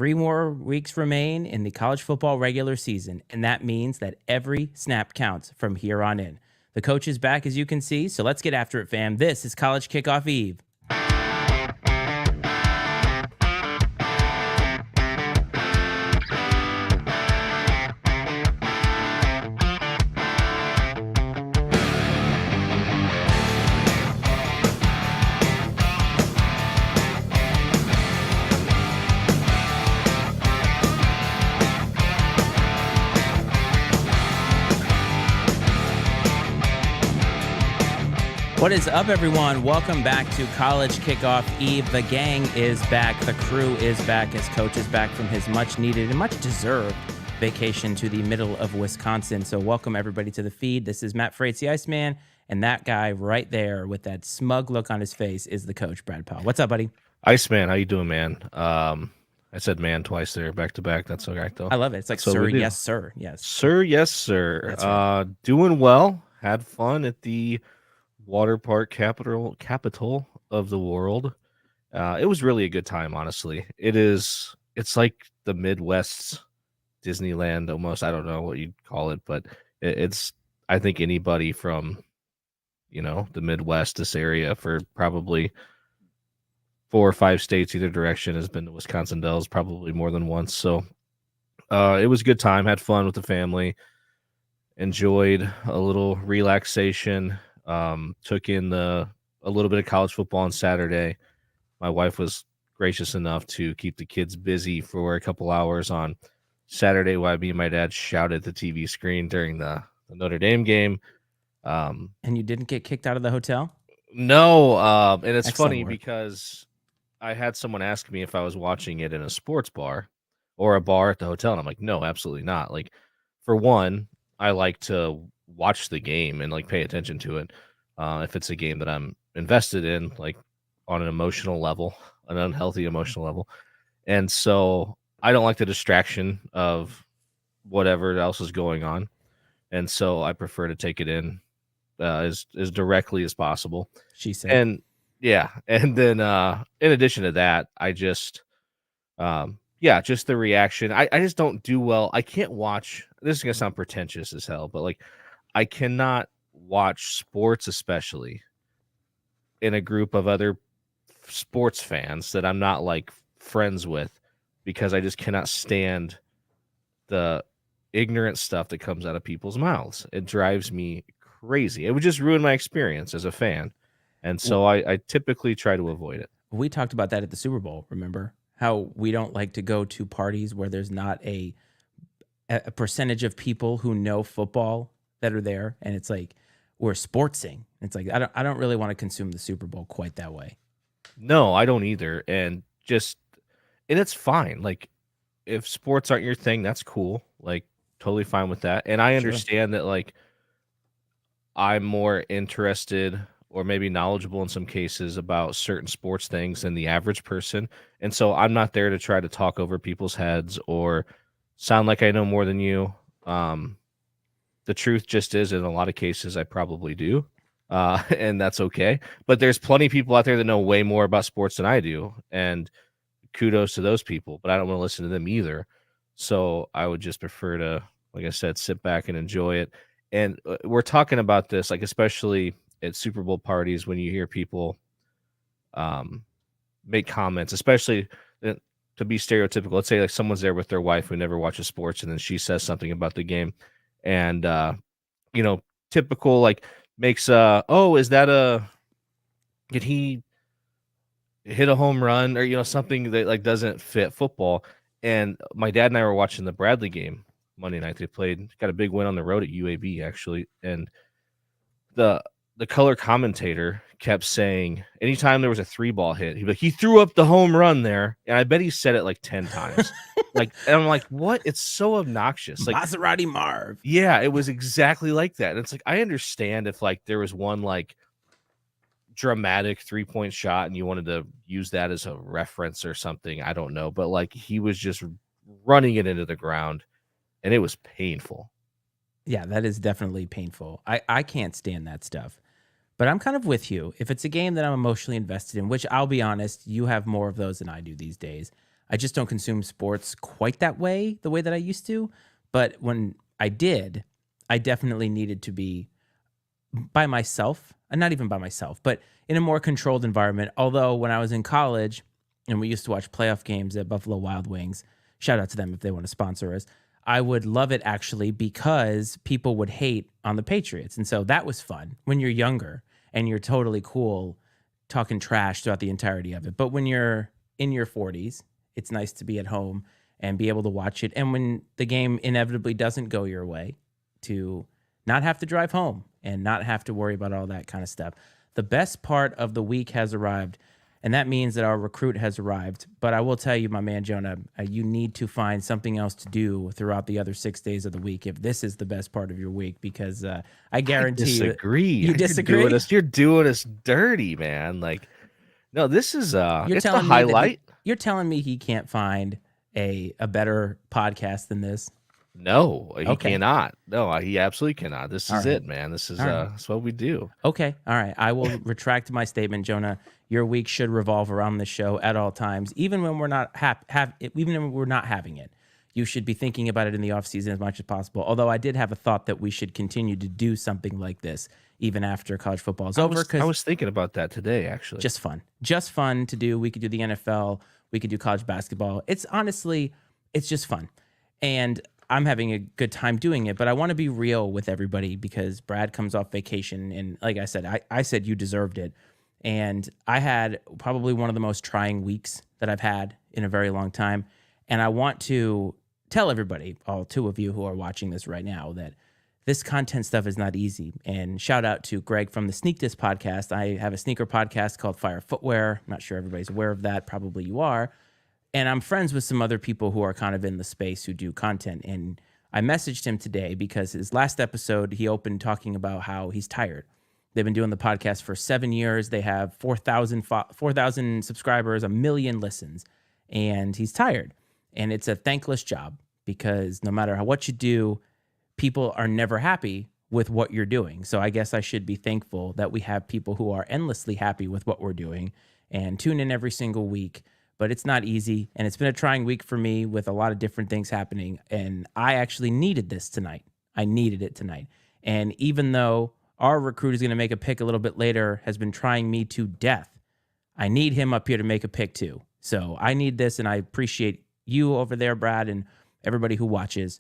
3 more weeks remain in the college football regular season, and that means that every snap counts from here on in. The coach is back, as you can see, so let's get after it, fam. This is College Kickoff Eve. What is up, everyone? Welcome back to College Kickoff Eve. The gang is back. The crew is back as coach is back from his much-needed and much-deserved vacation to the middle of Wisconsin. So welcome, everybody, to the feed. This is Matt Freites, the Iceman, and that guy right there with that smug look on his face is the coach, Brad Powell. What's up, buddy? Iceman, how you doing, man? I said man twice there, back to back. That's all right, though. I love it. It's like, sir, yes, sir. Yes. Sir, yes, sir. That's right. Doing well. Had fun at the water park capital of the world. It was really a good time, honestly. It's like the Midwest's Disneyland almost. I don't know what you'd call it, but it's I think anybody from the Midwest, this area, for probably 4 or 5 states either direction, has been to Wisconsin Dells probably more than once. So it was a good time. Had fun with the family, enjoyed a little relaxation. Took in a little bit of college football on Saturday. My wife was gracious enough to keep the kids busy for a couple hours on Saturday while me and my dad shouted at the TV screen during the Notre Dame game. And you didn't get kicked out of the hotel? No, and it's Excellent funny work. because I had someone ask me if I was watching it in a sports bar or a bar at the hotel, and I'm like, no, absolutely not. Like, for one, I like to watch the game and like pay attention to it. If it's a game that I'm invested in, like on an emotional level, an unhealthy emotional level. And so I don't like the distraction of whatever else is going on. And so I prefer to take it in as directly as possible. She said. And yeah. And then in addition to that, I just just the reaction. I just don't do well. I can't watch. This is going to sound pretentious as hell, but like I cannot watch sports, especially in a group of other sports fans that I'm not like friends with, because I just cannot stand the ignorant stuff that comes out of people's mouths. It drives me crazy. It would just ruin my experience as a fan. And so I typically try to avoid it. We talked about that at the Super Bowl, remember? How we don't like to go to parties where there's not a percentage of people who know football that are there, and it's like we're sportsing. It's like I don't really want to consume the Super Bowl quite that way. No, I don't either. And it's fine. Like, if sports aren't your thing, that's cool. Like, totally fine with that. And I understand that, like, I'm more interested or maybe knowledgeable in some cases about certain sports things than the average person. And so I'm not there to try to talk over people's heads or sound like I know more than you. The truth just is, in a lot of cases, I probably do. And that's okay. But there's plenty of people out there that know way more about sports than I do. And kudos to those people, but I don't want to listen to them either. So I would just prefer to, like I said, sit back and enjoy it. And we're talking about this, like, especially at Super Bowl parties, when you hear people make comments, especially to be stereotypical. Let's say like someone's there with their wife who never watches sports, and then she says something about the game, and typical, like, makes is that did he hit a home run, or something that like doesn't fit football. And my dad and I were watching the Bradley game Monday night. They got a big win on the road at UAB, actually, and the color commentator kept saying anytime there was a 3-ball hit, he threw up the home run there, and I bet he said it like 10 times. And I'm like, what? It's so obnoxious. Like, Maserati Marv. Yeah, it was exactly like that. And it's like, I understand if like there was one like dramatic 3-point shot and you wanted to use that as a reference or something, I don't know, but like he was just running it into the ground, and it was painful. Yeah, that is definitely painful. I can't stand that stuff. But I'm kind of with you. If it's a game that I'm emotionally invested in, which I'll be honest, you have more of those than I do these days. I just don't consume sports quite that way, the way that I used to. But when I did, I definitely needed to be by myself, and not even by myself, but in a more controlled environment. Although when I was in college and we used to watch playoff games at Buffalo Wild Wings, shout out to them if they want to sponsor us, I would love it actually because people would hate on the Patriots. And so that was fun when you're younger and you're totally cool talking trash throughout the entirety of it. But when you're in your 40s, it's nice to be at home and be able to watch it. And when the game inevitably doesn't go your way, to not have to drive home and not have to worry about all that kind of stuff. The best part of the week has arrived, and that means that our recruit has arrived. But I will tell you, my man Jonah, you need to find something else to do throughout the other 6 days of the week if this is the best part of your week, because I guarantee you disagree. You're doing us dirty, man. Like, no, this is You're it's the telling me highlight. you're telling me he can't find a better podcast than this? No, he Okay. cannot. No, he absolutely cannot. This All is right. it, man. This is All right. that's what we do. Okay. All right. I will retract my statement, Jonah. Your week should revolve around this show at all times, even when we're not even when we're not having it. You should be thinking about it in the off season as much as possible. Although I did have a thought that we should continue to do something like this even after college football is over. I was thinking about that today, actually. Just fun to do. We could do the NFL. We could do college basketball. It's just fun. And I'm having a good time doing it, but I want to be real with everybody because Brad comes off vacation. And like I said, I said you deserved it. And I had probably one of the most trying weeks that I've had in a very long time. And I want to tell everybody, all two of you who are watching this right now, that this content stuff is not easy. And shout out to Greg from the Sneak This podcast. I have a sneaker podcast called Fire Footwear. I'm not sure everybody's aware of that. Probably you are. And I'm friends with some other people who are kind of in the space who do content. And I messaged him today because his last episode, he opened talking about how he's tired. They've been doing the podcast for 7 years. They have 4,000 subscribers, 1 million listens, and he's tired. And it's a thankless job because no matter what you do, people are never happy with what you're doing. So I guess I should be thankful that we have people who are endlessly happy with what we're doing and tune in every single week. But it's not easy, and it's been a trying week for me with a lot of different things happening, and I actually needed this tonight. I needed it tonight. And even though our recruit is going to make a pick a little bit later, has been trying me to death, I need him up here to make a pick too. So I need this, and I appreciate you over there, Brad, and everybody who watches.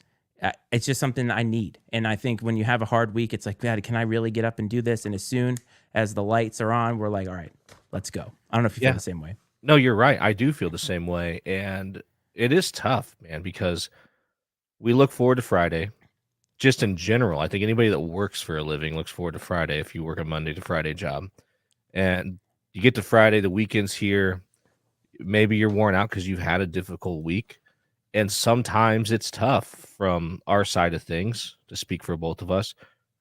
It's just something I need. And I think when you have a hard week, it's like, God, can I really get up and do this? And as soon as the lights are on, we're like, all right, let's go. I don't know if you feel the same way. No, you're right. I do feel the same way. And it is tough, man, because we look forward to Friday. Just in general, I think anybody that works for a living looks forward to Friday if you work a Monday to Friday job. And you get to Friday, the weekend's here. Maybe you're worn out because you've had a difficult week. And sometimes it's tough from our side of things, to speak for both of us,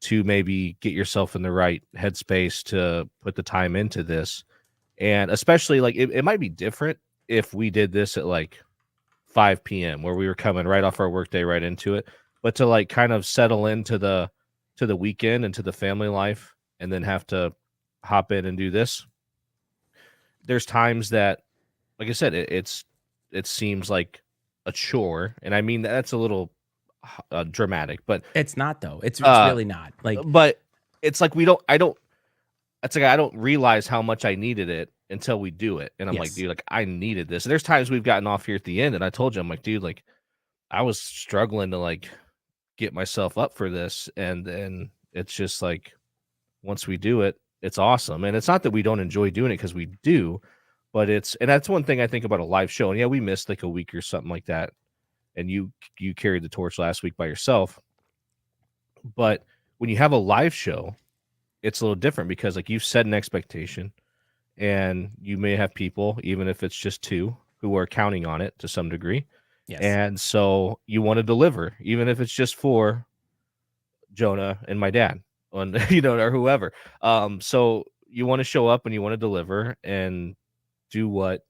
to maybe get yourself in the right headspace to put the time into this. And especially like it might be different if we did this at like 5 p.m. where we were coming right off our workday right into it. But to like kind of settle into the weekend and to the family life and then have to hop in and do this. There's times that, like I said, it seems like a chore. And I mean, that's a little dramatic, but it's not though. It's really not. Like, but it's like it's like I don't realize how much I needed it until we do it. And I'm like, dude, like I needed this. And there's times we've gotten off here at the end and I told you, I'm like, dude, like I was struggling to like get myself up for this. And then it's just like, once we do it, it's awesome. And it's not that we don't enjoy doing it because we do, but and that's one thing I think about a live show. And yeah, we missed like a week or something like that. And you carried the torch last week by yourself. But when you have a live show, it's a little different because like you've set an expectation and you may have people, even if it's just two, who are counting on it to some degree. yes. And so you want to deliver, even if it's just for Jonah and my dad or whoever. So you want to show up and you want to deliver and do what,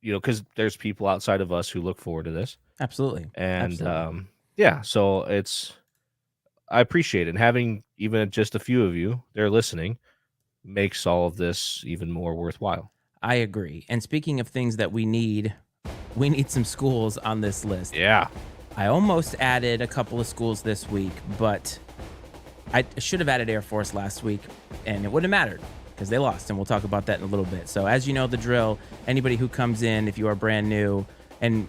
because there's people outside of us who look forward to this. Absolutely. And Absolutely. So I appreciate it. And having even just a few of you there listening makes all of this even more worthwhile. I agree. And speaking of things that we need We need some schools on this list. Yeah. I almost added a couple of schools this week, but I should have added Air Force last week, and it wouldn't have mattered because they lost, and we'll talk about that in a little bit. So as you know the drill, anybody who comes in, if you are brand new, and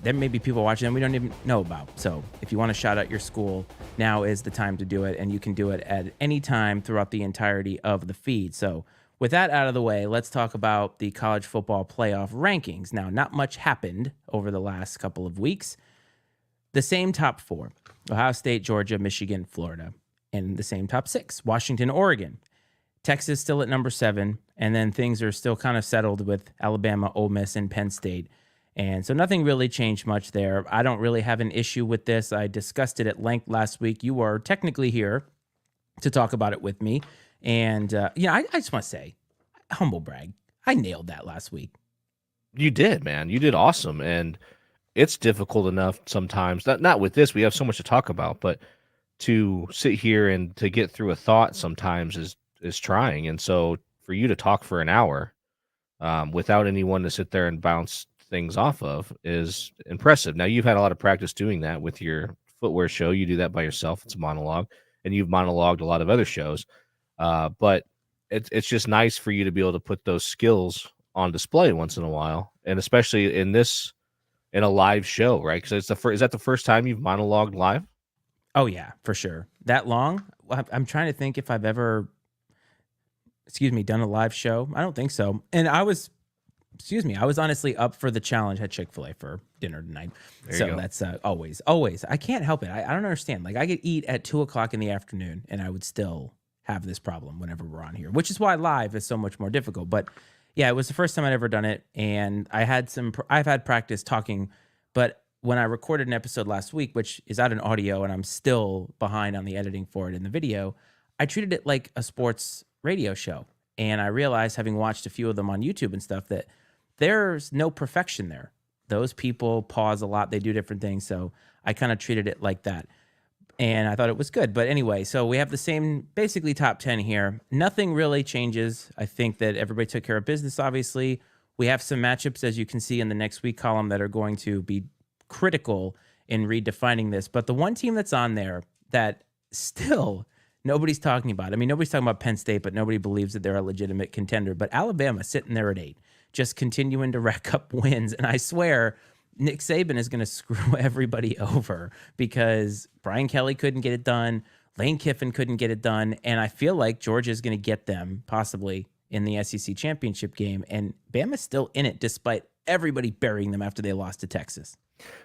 there may be people watching that we don't even know about. So if you want to shout out your school, now is the time to do it, and you can do it at any time throughout the entirety of the feed. So with that out of the way, let's talk about the college football playoff rankings. Now, not much happened over the last couple of weeks. The same top four: Ohio State, Georgia, Michigan, Florida. And the same top six: Washington, Oregon. Texas still at number 7. And then things are still kind of settled with Alabama, Ole Miss, and Penn State. And so nothing really changed much there. I don't really have an issue with this. I discussed it at length last week. You were technically here to talk about it with me. And, I just want to say, humble brag, I nailed that last week. You did, man. You did awesome. And it's difficult enough sometimes, not with this, we have so much to talk about, but to sit here and to get through a thought sometimes is trying. And so for you to talk for an hour without anyone to sit there and bounce things off of is impressive. Now, you've had a lot of practice doing that with your footwear show. You do that by yourself. It's a monologue, and you've monologued a lot of other shows. But it's just nice for you to be able to put those skills on display once in a while, and especially in a live show, right? Because is that the first time you've monologued live? Oh, yeah, for sure. That long? I'm trying to think if I've ever, done a live show. I don't think so. And I was honestly up for the challenge. I had Chick-fil-A for dinner tonight. So that's always. I can't help it. I don't understand. Like, I could eat at 2:00 in the afternoon and I would still have this problem whenever we're on here, which is why live is so much more difficult. But yeah, it was the first time I'd ever done it. And I've had practice talking, but when I recorded an episode last week, which is out in audio and I'm still behind on the editing for it in the video, I treated it like a sports radio show. And I realized, having watched a few of them on YouTube and stuff, that there's no perfection there. Those people pause a lot. They do different things. So I kind of treated it like that. And I thought it was good. But anyway, so we have the same basically top 10 here. Nothing really changes. I think that everybody took care of business, obviously. We have some matchups, as you can see in the next week column, that are going to be critical in redefining this. But the one team that's on there that still nobody's talking about, I mean, nobody's talking about Penn State, but nobody believes that they're a legitimate contender. But Alabama sitting there at 8, just continuing to rack up wins. And I swear Nick Saban is going to screw everybody over because Brian Kelly couldn't get it done. Lane Kiffin couldn't get it done. And I feel like Georgia is going to get them possibly in the SEC championship game. And Bama's still in it despite everybody burying them after they lost to Texas.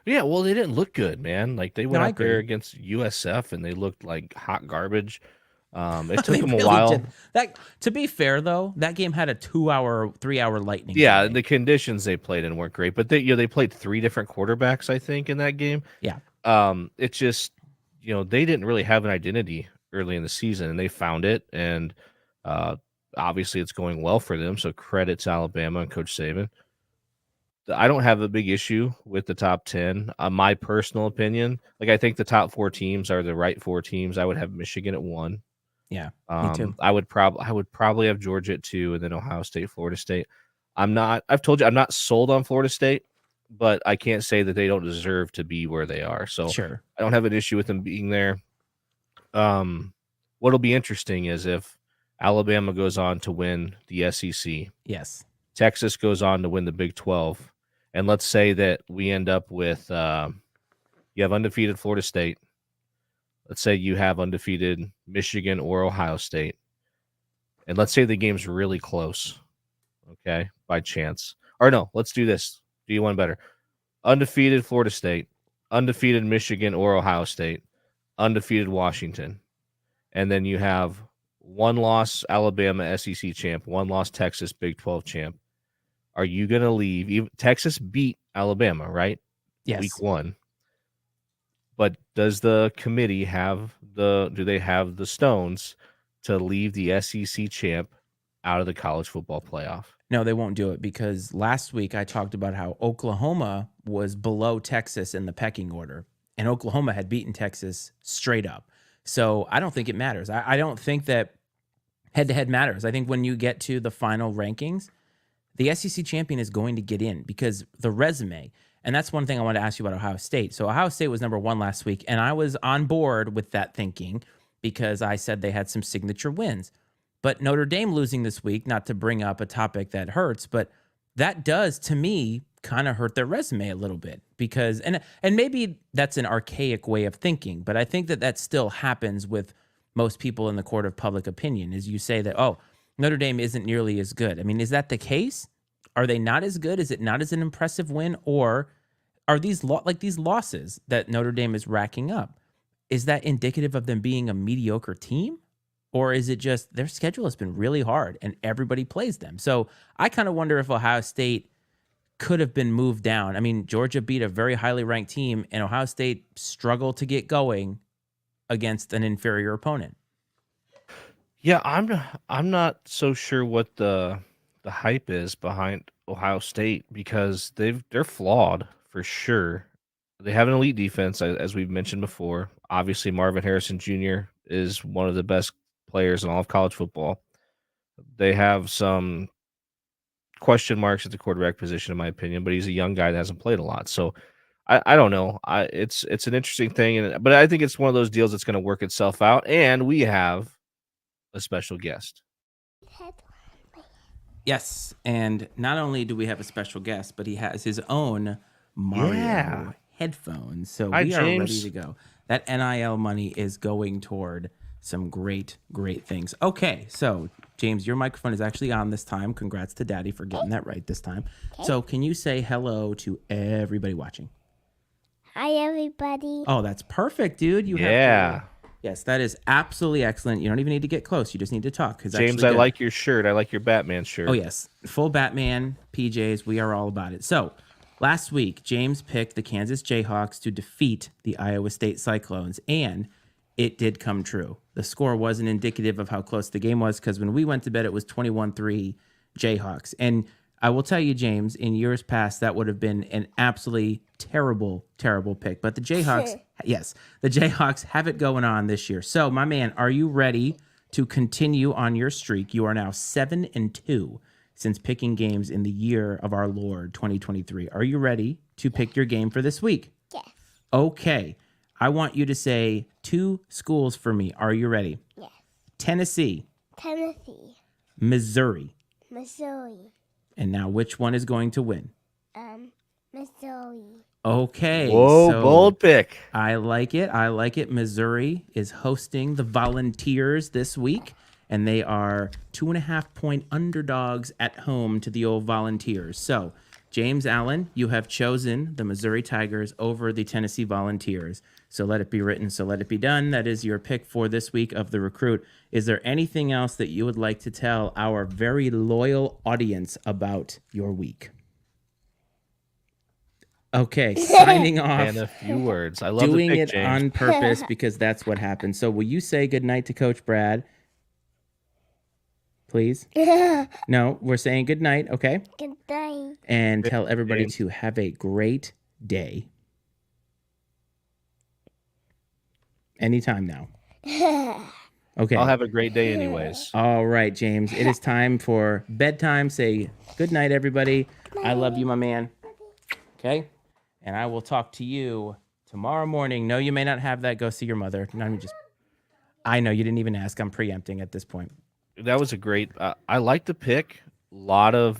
Yeah, well, they didn't look good, man. Like, they went out there against USF and they looked like hot garbage. It took them a while. To be fair, though, that game had a 3-hour lightning. Yeah, the conditions they played in weren't great, but they played 3 different quarterbacks, I think, in that game. Yeah. It's just, they didn't really have an identity early in the season, and they found it, and obviously it's going well for them. So credit to Alabama and Coach Saban. I don't have a big issue with the top 10. My personal opinion, like, I think the top 4 teams are the right 4 teams. I would have Michigan at 1. Yeah, me too. I would probably have Georgia at 2, and then Ohio State, Florida State. I've told you I'm not sold on Florida State, but I can't say that they don't deserve to be where they are. So sure, I don't have an issue with them being there. What'll be interesting is if Alabama goes on to win the SEC. Yes. Texas goes on to win the Big 12. And let's say that we end up with you have undefeated Florida State. Let's say you have undefeated Michigan or Ohio State. And let's say the game's really close, okay, by chance. Or no, let's do this. Do you one better? Undefeated Florida State, undefeated Michigan or Ohio State, undefeated Washington. And then you have 1 loss Alabama SEC champ, 1 loss Texas Big 12 champ. Are you going to leave? Texas beat Alabama, right? Yes. Week 1. But does the committee do they have the stones to leave the SEC champ out of the college football playoff? No, they won't do it because last week I talked about how Oklahoma was below Texas in the pecking order, and Oklahoma had beaten Texas straight up. So I don't think it matters. I don't think that head-to-head matters. I think when you get to the final rankings, the SEC champion is going to get in because the resume, and that's one thing I wanted to ask you about Ohio State. So Ohio State was number 1 last week, and I was on board with that thinking because I said they had some signature wins. But Notre Dame losing this week, not to bring up a topic that hurts, but that does, to me, kind of hurt their resume a little bit because, and maybe that's an archaic way of thinking, but I think that still happens with most people in the court of public opinion is you say that, oh, Notre Dame isn't nearly as good. I mean, is that the case? Are they not as good? Is it not as an impressive win? Or are these these losses that Notre Dame is racking up? Is that indicative of them being a mediocre team? Or is it just their schedule has been really hard and everybody plays them? So I kind of wonder if Ohio State could have been moved down. I mean, Georgia beat a very highly ranked team and Ohio State struggled to get going against an inferior opponent. Yeah, I'm not so sure what the hype is behind Ohio State because they're flawed for sure. They have an elite defense, as we've mentioned before. Obviously, Marvin Harrison Jr. is one of the best players in all of college football. They have some question marks at the quarterback position, in my opinion, but he's a young guy that hasn't played a lot. So I don't know. It's an interesting thing, but I think it's one of those deals that's going to work itself out. And we have a special guest. Yes, and not only do we have a special guest, but he has his own Mario headphones. So Hi, we are ready James. to go. That NIL money is going toward some great things. Okay, so James, your microphone is actually on this time. Congrats to Daddy for getting that right this time. Okay. So can you say hello to everybody watching? Hi, everybody. Oh, that's perfect, dude. You have yes, that is absolutely excellent. You don't even need to get close. You just need to talk. James, I like your shirt. I like your Batman shirt. Oh, yes. Full Batman, PJs. We are all about it. So last week, James picked the Kansas Jayhawks to defeat the Iowa State Cyclones, and it did come true. The score wasn't indicative of how close the game was because when we went to bed, it was 21-3 Jayhawks. And I will tell you, James, in years past, that would have been an absolutely terrible pick. But the Jayhawks, yes, the Jayhawks have it going on this year. So, my man, are you ready to continue on your streak? You are now 7-2 since picking games in the year of our Lord, 2023. Are you ready to pick your game for this week? Yes. Okay. I want you to say 2 schools for me. Are you ready? Yes. Tennessee. Missouri. And now which one is going to win? Missouri. Okay. Whoa, so bold pick. I like it. Missouri is hosting the Volunteers this week, and they are 2.5-point underdogs at home to the old Volunteers. So, James Allen, you have chosen the Missouri Tigers over the Tennessee Volunteers. So let it be written, so let it be done. That is your pick for this week of The Recruit. Is there anything else that you would like to tell our very loyal audience about your week? Okay, signing off. And a few words. I love doing the pick, it James. on purpose because that's what happened. So will you say goodnight to Coach Brad? Please? No, we're saying goodnight, okay? Good night. And tell everybody to have a great day. Anytime now. Okay. I'll have a great day anyways. All right, James. It is time for bedtime. Say good night, everybody. I love you, my man. Okay? And I will talk to you tomorrow morning. No, you may not have that. Go see your mother. I know you didn't even ask. I'm preempting at this point. That was a great. I like the pick. A lot of.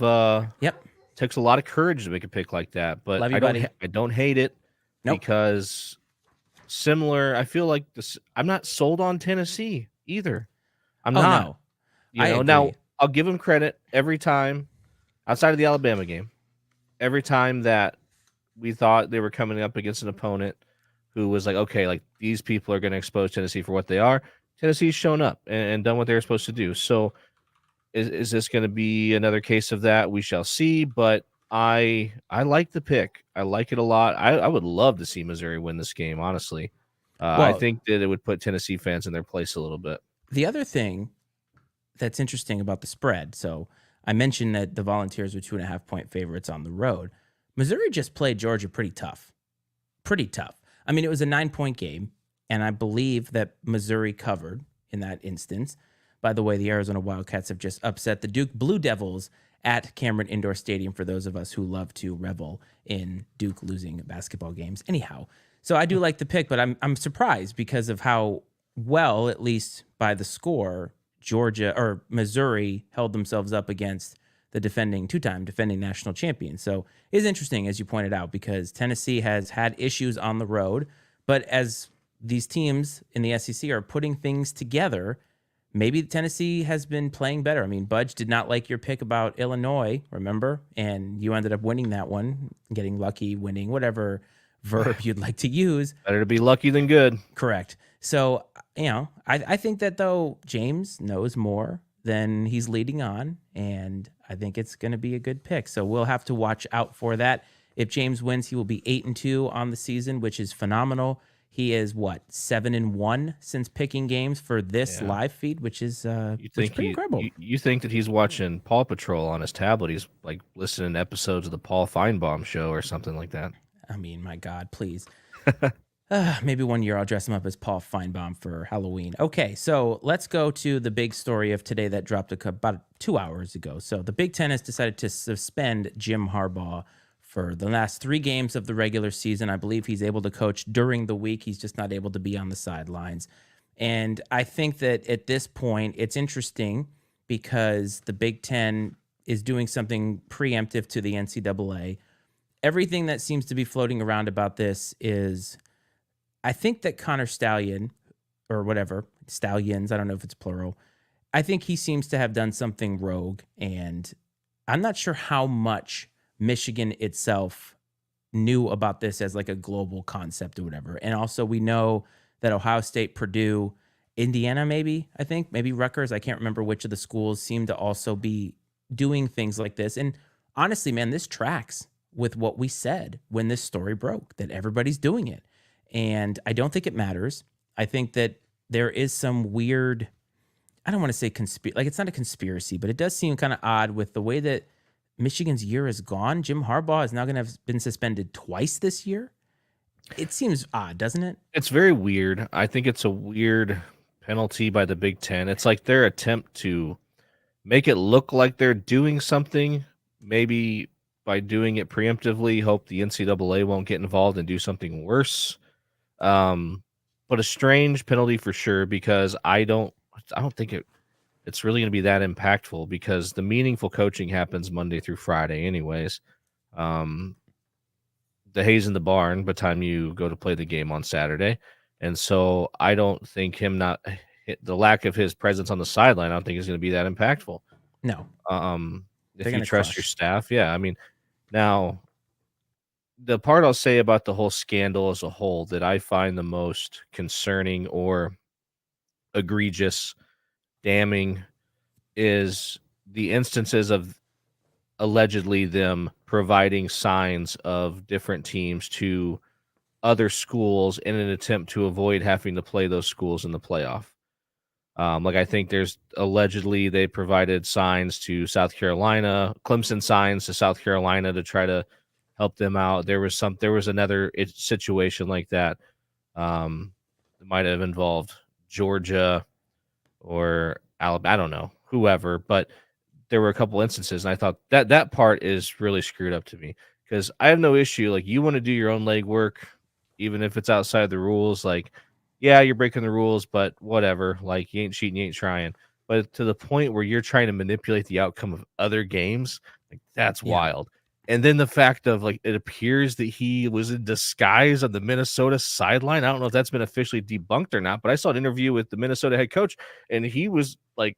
Takes a lot of courage to make a pick like that, but love you, I don't hate it because similar. I feel like this. I'm not sold on Tennessee either. I'm not. No. You know, now I'll give them credit every time, outside of the Alabama game, every time that we thought they were coming up against an opponent who was like, okay, like these people are going to expose Tennessee for what they are. Tennessee's shown up and done what they were supposed to do. So is this going to be another case of that? We shall see. But I like the pick. I like it a lot. I would love to see Missouri win this game, honestly. I think that it would put Tennessee fans in their place a little bit. The other thing that's interesting about the spread, so I mentioned that the Volunteers were 2.5-point favorites on the road. Missouri just played Georgia pretty tough. I mean, it was a 9-point game, and I believe that Missouri covered in that instance. By the way, the Arizona Wildcats have just upset the Duke Blue Devils at Cameron Indoor Stadium for those of us who love to revel in Duke losing basketball games. Anyhow, so I do like the pick, but I'm surprised because of how well, at least by the score, Georgia or Missouri held themselves up against the two-time defending national champion. So it's interesting, as you pointed out, because Tennessee has had issues on the road, but as these teams in the SEC are putting things together, maybe Tennessee has been playing better. I mean, Budge did not like your pick about Illinois, remember? And you ended up winning that one, getting lucky, winning, whatever verb you'd like to use. Better to be lucky than good. Correct. So, I think that, though, James knows more than he's leading on, and I think it's going to be a good pick. So we'll have to watch out for that. If James wins, he will be 8-2 on the season, which is phenomenal. He is 7-1 since picking games for this live feed, which is pretty incredible. You think that he's watching Paw Patrol on his tablet? He's like listening to episodes of the Paul Feinbaum show or something like that. I mean, my God, please. Maybe one year I'll dress him up as Paul Feinbaum for Halloween. Okay, so let's go to the big story of today that dropped about 2 hours ago. So the Big Ten has decided to suspend Jim Harbaugh for the last 3 games of the regular season. I believe he's able to coach during the week. He's just not able to be on the sidelines. And I think that at this point, it's interesting because the Big Ten is doing something preemptive to the NCAA. Everything that seems to be floating around about this is, I think that Connor Stallion, or whatever, Stallions, I don't know if it's plural, I think he seems to have done something rogue. And I'm not sure how much Michigan itself knew about this as like a global concept or whatever. And also we know that Ohio State, Purdue, Indiana, maybe Rutgers, I can't remember which of the schools seem to also be doing things like this. And honestly, man, this tracks with what we said when this story broke, that everybody's doing it. And I don't think it matters. I think that there is some weird, I don't want to say it's not a conspiracy, but it does seem kind of odd with the way that Michigan's year is gone. Jim Harbaugh is now going to have been suspended twice this year. It seems odd, doesn't it? It's very weird. I think it's a weird penalty by the Big Ten. It's like their attempt to make it look like they're doing something, maybe by doing it preemptively, hope the NCAA won't get involved and do something worse. But a strange penalty for sure, because I don't think it's really going to be that impactful, because the meaningful coaching happens Monday through Friday anyways. The hay's in the barn by the time you go to play the game on Saturday. And so I don't think the lack of his presence on the sideline, I don't think is going to be that impactful. No. If you trust your staff. Yeah. I mean, now the part I'll say about the whole scandal as a whole that I find the most concerning or egregious, damning, is the instances of allegedly them providing signs of different teams to other schools in an attempt to avoid having to play those schools in the playoff. I think there's allegedly they provided signs to South Carolina, Clemson signs to South Carolina to try to help them out. There was another situation like that. It might have involved Georgia or Alabama, I don't know, whoever, but there were a couple instances, and I thought that part is really screwed up to me, because I have no issue. Like, you want to do your own legwork, even if it's outside the rules. Like, yeah, you're breaking the rules, but whatever. Like, you ain't cheating, you ain't trying. But to the point where you're trying to manipulate the outcome of other games, like, that's wild. And then the fact of, like, it appears that he was in disguise on the Minnesota sideline. I don't know if that's been officially debunked or not, but I saw an interview with the Minnesota head coach, and he was like,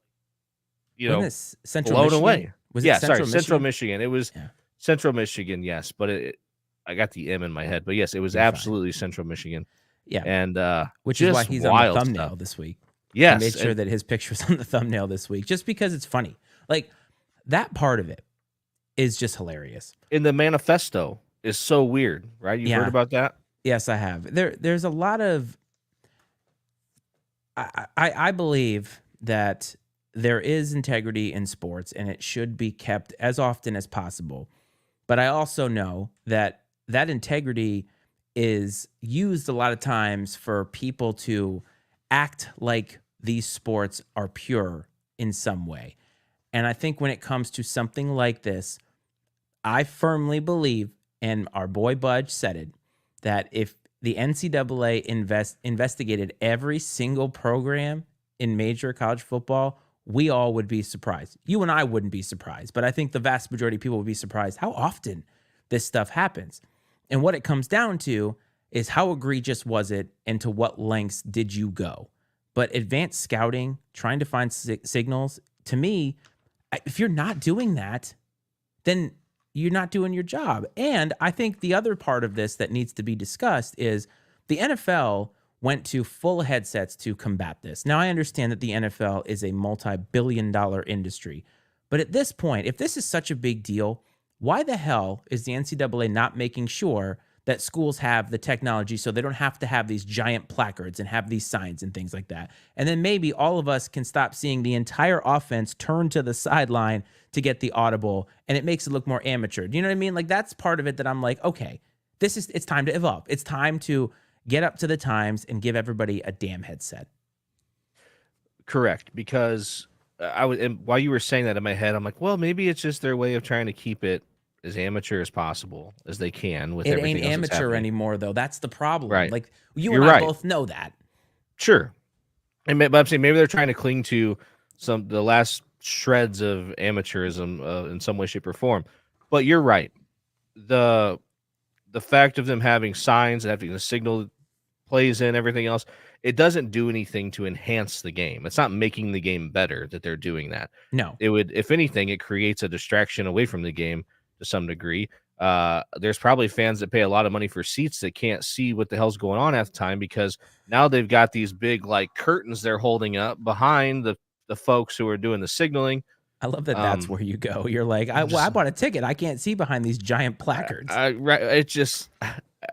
blown Michigan? away. Was it Central Michigan. It was Central Michigan, yes, but I got the M in my head, but yes, it was absolutely Central Michigan. Yeah, and which is why he's on the thumbnail this week. Yes, he made sure that his picture's on the thumbnail this week, just because it's funny. Like, that part of it is just hilarious. And the manifesto is so weird, right? You've heard about that? Yes, I have. There's a lot of. I believe that there is integrity in sports, and it should be kept as often as possible. But I also know that integrity is used a lot of times for people to act like these sports are pure in some way. And I think when it comes to something like this, I firmly believe, and our boy Budge said it, that if the NCAA investigated every single program in major college football, we all would be surprised. You and I wouldn't be surprised, but I think the vast majority of people would be surprised how often this stuff happens. And what it comes down to is how egregious was it and to what lengths did you go? But advanced scouting, trying to find signals, to me, if you're not doing that, then you're not doing your job. And I think the other part of this that needs to be discussed is the NFL went to full headsets to combat this. Now, I understand that the NFL is a multi-billion-dollar industry, but at this point, if this is such a big deal, why the hell is the NCAA not making sure that schools have the technology so they don't have to have these giant placards and have these signs and things like that? And then maybe all of us can stop seeing the entire offense turn to the sideline to get the audible, and it makes it look more amateur. Do you know what I mean? Like, that's part of it that I'm like, okay, it's time to evolve. It's time to get up to the times and give everybody a damn headset. Correct, because and while you were saying that in my head, I'm like, well, maybe it's just their way of trying to keep it as amateur as possible as they can with everything It else ain't that's amateur happening. anymore, though. That's the problem. Right. Like, you You're and I right. both know that. Sure. But I'm saying maybe they're trying to cling to the last shreds of amateurism in some way, shape, or form. But you're right. The fact of them having signs and having the signal plays in everything else, it doesn't do anything to enhance the game. It's not making the game better that they're doing that. No. It would, if anything, it creates a distraction away from the game to some degree. There's probably fans that pay a lot of money for seats that can't see what the hell's going on at the time because now they've got these big like curtains they're holding up behind the folks who are doing the signaling. I love that that's where you go. You're like, I bought a ticket. I can't see behind these giant placards. It just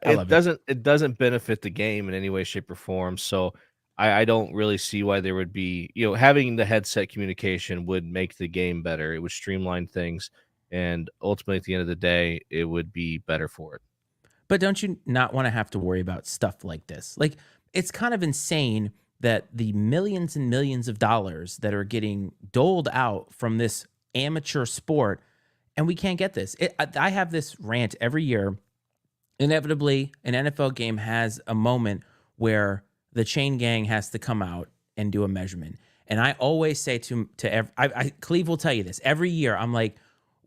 it doesn't benefit the game in any way, shape, or form. So I don't really see why there would be, having the headset communication would make the game better. It would streamline things. And ultimately, at the end of the day, it would be better for it. But don't you not want to have to worry about stuff like this? Like, it's kind of insane that the millions and millions of dollars that are getting doled out from this amateur sport, and we can't get this. I have this rant every year. Inevitably, an NFL game has a moment where the chain gang has to come out and do a measurement. And I always say Cleve will tell you this. Every year, I'm like,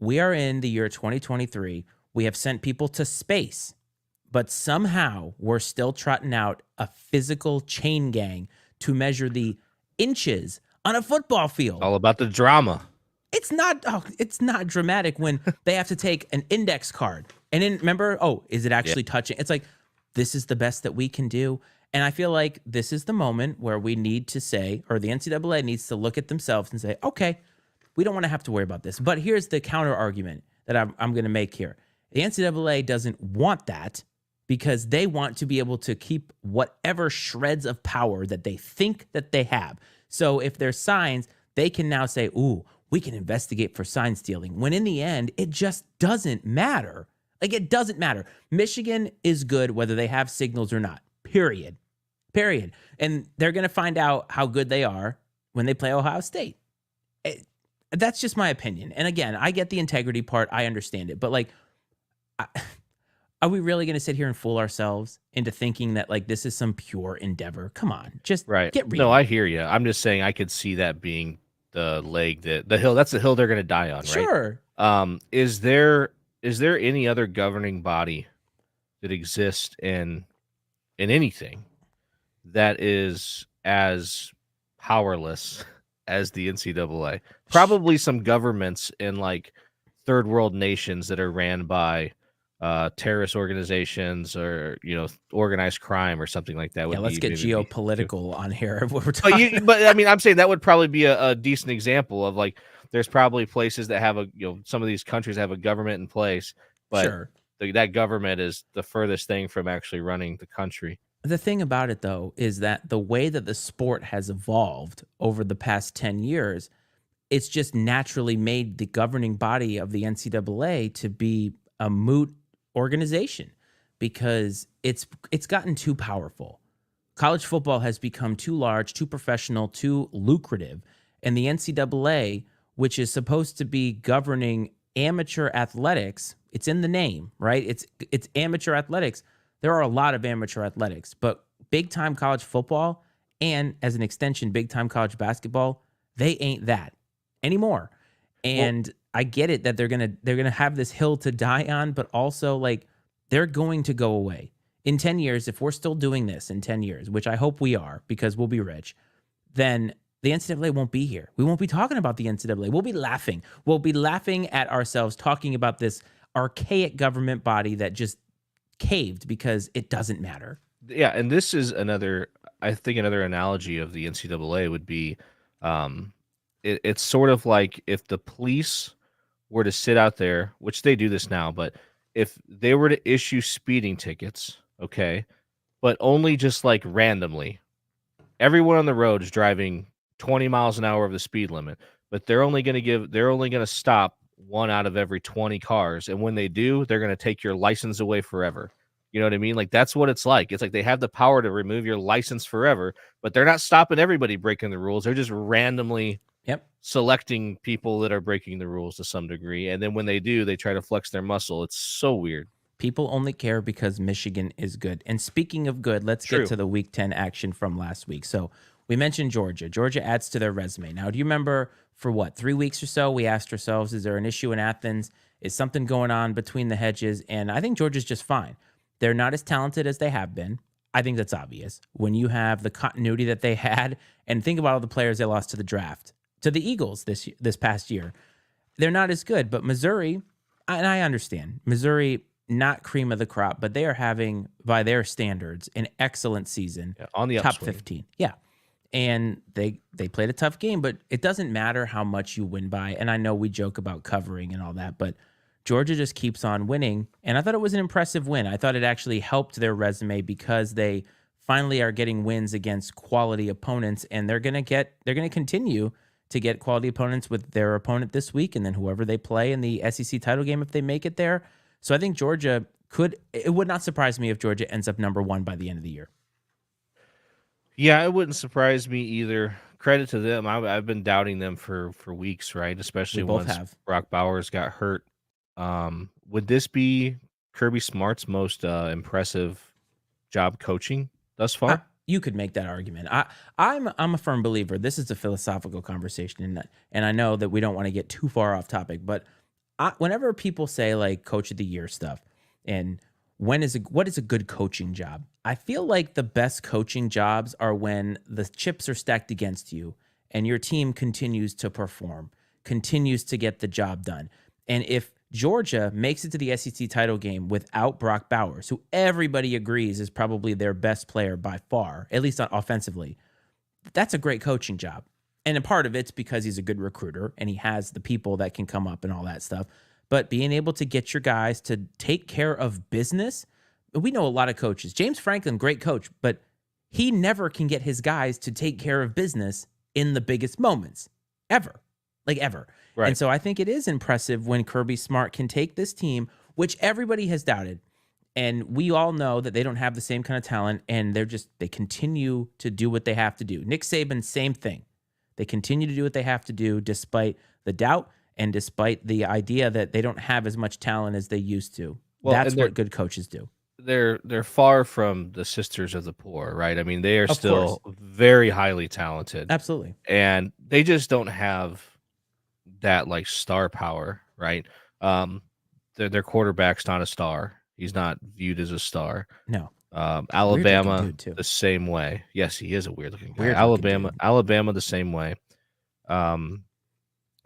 we are in the year 2023. We have sent people to space, but somehow we're still trotting out a physical chain gang to measure the inches on a football field. All about the drama. It's not dramatic when they have to take an index card and then remember, is it actually touching? It's like, this is the best that we can do. And I feel like this is the moment where we need to say, or the NCAA needs to look at themselves and say, okay, we don't want to have to worry about this. But here's the counter argument that I'm going to make here. The NCAA doesn't want that because they want to be able to keep whatever shreds of power that they think that they have. So if there's signs, they can now say, ooh, we can investigate for sign stealing. When in the end, it just doesn't matter. Like, it doesn't matter. Michigan is good whether they have signals or not, period. And they're going to find out how good they are when they play Ohio State. That's just my opinion. And again, I get the integrity part. I understand it. But like, are we really going to sit here and fool ourselves into thinking that like this is some pure endeavor? Come on, just get real. No, I hear you. I'm just saying I could see that being the leg the hill. That's the hill they're going to die on, right? Sure. Is there any other governing body that exists in anything that is as powerless as the NCAA? Probably some governments in like third world nations that are ran by terrorist organizations or organized crime or something like that. Yeah, let's get geopolitical on here. What we're talking. But I mean, I'm saying that would probably be a decent example of like there's probably places that have some of these countries have a government in place, but sure. That government is the furthest thing from actually running the country. The thing about it, though, is that the way that the sport has evolved over the past 10 years, it's just naturally made the governing body of the NCAA to be a moot organization because it's gotten too powerful. College football has become too large, too professional, too lucrative, and the NCAA which is supposed to be governing amateur athletics. It's in the name, right? It's amateur athletics. There are a lot of amateur athletics, but big-time college football and, as an extension, big-time college basketball, they ain't that anymore. And I get it that they're gonna have this hill to die on, but also like they're going to go away in 10 years. If we're still doing this in 10 years, which I hope we are because we'll be rich, then the NCAA won't be here. We won't be talking about the NCAA. We'll be laughing. We'll be laughing at ourselves talking about this archaic government body that just caved because it doesn't matter. Yeah, and this is another analogy of the NCAA would be, it's sort of like if the police were to sit out there, which they do this now, but if they were to issue speeding tickets, okay, but only just like randomly, everyone on the road is driving 20 miles an hour of the speed limit, but they're only going to stop one out of every 20 cars, and when they do, they're going to take your license away forever. You know what I mean? Like, that's what it's like. It's like they have the power to remove your license forever, but they're not stopping everybody breaking the rules. They're just randomly selecting people that are breaking the rules to some degree. And then when they do, they try to flex their muscle. It's so weird. People only care because Michigan is good. And speaking of good, let's get to the Week 10 action from last week. So we mentioned Georgia. Georgia adds to their resume. Now, do you remember for 3 weeks or so, we asked ourselves, is there an issue in Athens? Is something going on between the hedges? And I think Georgia's just fine. They're not as talented as they have been. I think that's obvious. When you have the continuity that they had, and think about all the players they lost to the draft, to the Eagles this past year, they're not as good. But Missouri, and I understand, Missouri, not cream of the crop, but they are having, by their standards, an excellent season. On the top upswing. 15. Yeah. And they played a tough game, but it doesn't matter how much you win by. And I know we joke about covering and all that, but Georgia just keeps on winning. And I thought it was an impressive win. I thought it actually helped their resume because they finally are getting wins against quality opponents, and they're going to continue to get quality opponents with their opponent this week, and then whoever they play in the SEC title game if they make it there. So I think Georgia it would not surprise me if Georgia ends up number 1 by the end of the year. Yeah, it wouldn't surprise me either. Credit to them. I've been doubting them for weeks, right? Especially once Brock Bowers got hurt. Would this be Kirby Smart's most impressive job coaching thus far? You could make that argument. I'm a firm believer. This is a philosophical conversation, and I know that we don't want to get too far off topic, but whenever people say like coach of the year stuff and what is a good coaching job, I feel like the best coaching jobs are when the chips are stacked against you and your team continues to perform, continues to get the job done. And if Georgia makes it to the SEC title game without Brock Bowers, who everybody agrees is probably their best player by far, at least offensively, that's a great coaching job. And a part of it's because he's a good recruiter and he has the people that can come up and all that stuff. But being able to get your guys to take care of business, we know a lot of coaches. James Franklin, great coach, but he never can get his guys to take care of business in the biggest moments, ever. Right. And so I think it is impressive when Kirby Smart can take this team, which everybody has doubted, and we all know that they don't have the same kind of talent, and they continue to do what they have to do. Nick Saban, same thing. They continue to do what they have to do despite the doubt and despite the idea that they don't have as much talent as they used to. Well, that's what good coaches do. They're far from the sisters of the poor, right? I mean, they are still very highly talented. Absolutely. And they just don't have that like star power, right? Their quarterback's not a star. He's not viewed as a star. No. Alabama the same way. Yes, he is a weird looking guy. Alabama the same way.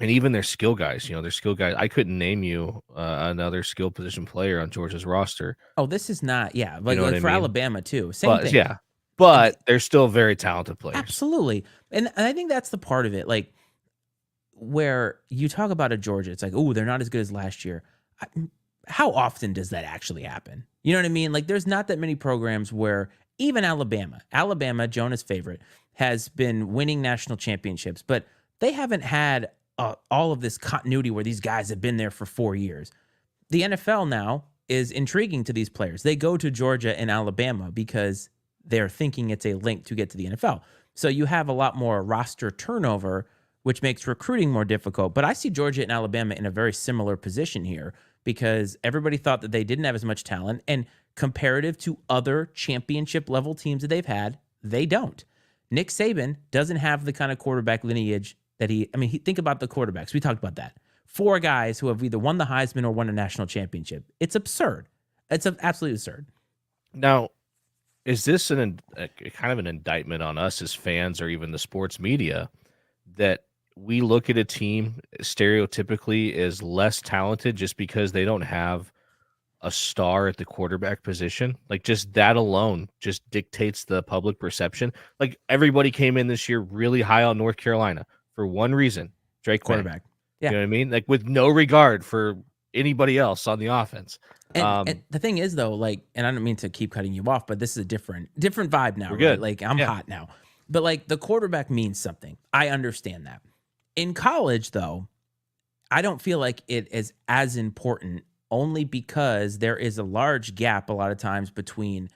And even their skill guys, I couldn't name you another skill position player on Georgia's roster. Oh, this is not, for Alabama too. Same thing. Yeah, but they're still very talented players. Absolutely. And I think that's the part of it. Like, where you talk about a Georgia, it's like, oh, they're not as good as last year. How often does that actually happen? You know what I mean? Like, there's not that many programs where even Alabama, Jonah's favorite, has been winning national championships, but they haven't had all of this continuity where these guys have been there for 4 years. The NFL now is intriguing to these players. They go to Georgia and Alabama because they're thinking it's a link to get to the NFL. So you have a lot more roster turnover which makes recruiting more difficult. But I see Georgia and Alabama in a very similar position here because everybody thought that they didn't have as much talent. And comparative to other championship level teams that they've had, they don't. Nick Saban doesn't have the kind of quarterback lineage that think about the quarterbacks. We talked about that. 4 guys who have either won the Heisman or won a national championship. It's absurd. It's absolutely absurd. Now, is this a kind of an indictment on us as fans or even the sports media that we look at a team stereotypically as less talented just because they don't have a star at the quarterback position? Like, just that alone just dictates the public perception. Like, everybody came in this year really high on North Carolina for one reason: Drake Quarterback. May. Yeah. You know what I mean? Like, with no regard for anybody else on the offense. And the thing is, though, like, and I don't mean to keep cutting you off, but this is a different vibe now, We're right? good. Like, I'm hot now. But, like, the quarterback means something. I understand that. In college, though, I don't feel like it is as important, only because there is a large gap a lot of times between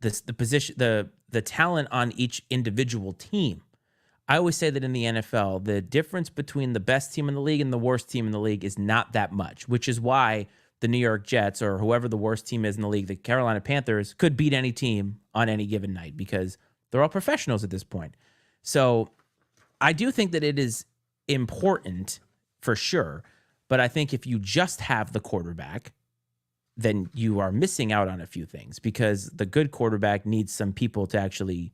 the position, the talent on each individual team. I always say that in the NFL, the difference between the best team in the league and the worst team in the league is not that much, which is why the New York Jets or whoever the worst team is in the league, the Carolina Panthers, could beat any team on any given night because they're all professionals at this point. So I do think that it is important for sure. But I think if you just have the quarterback, then you are missing out on a few things because the good quarterback needs some people to actually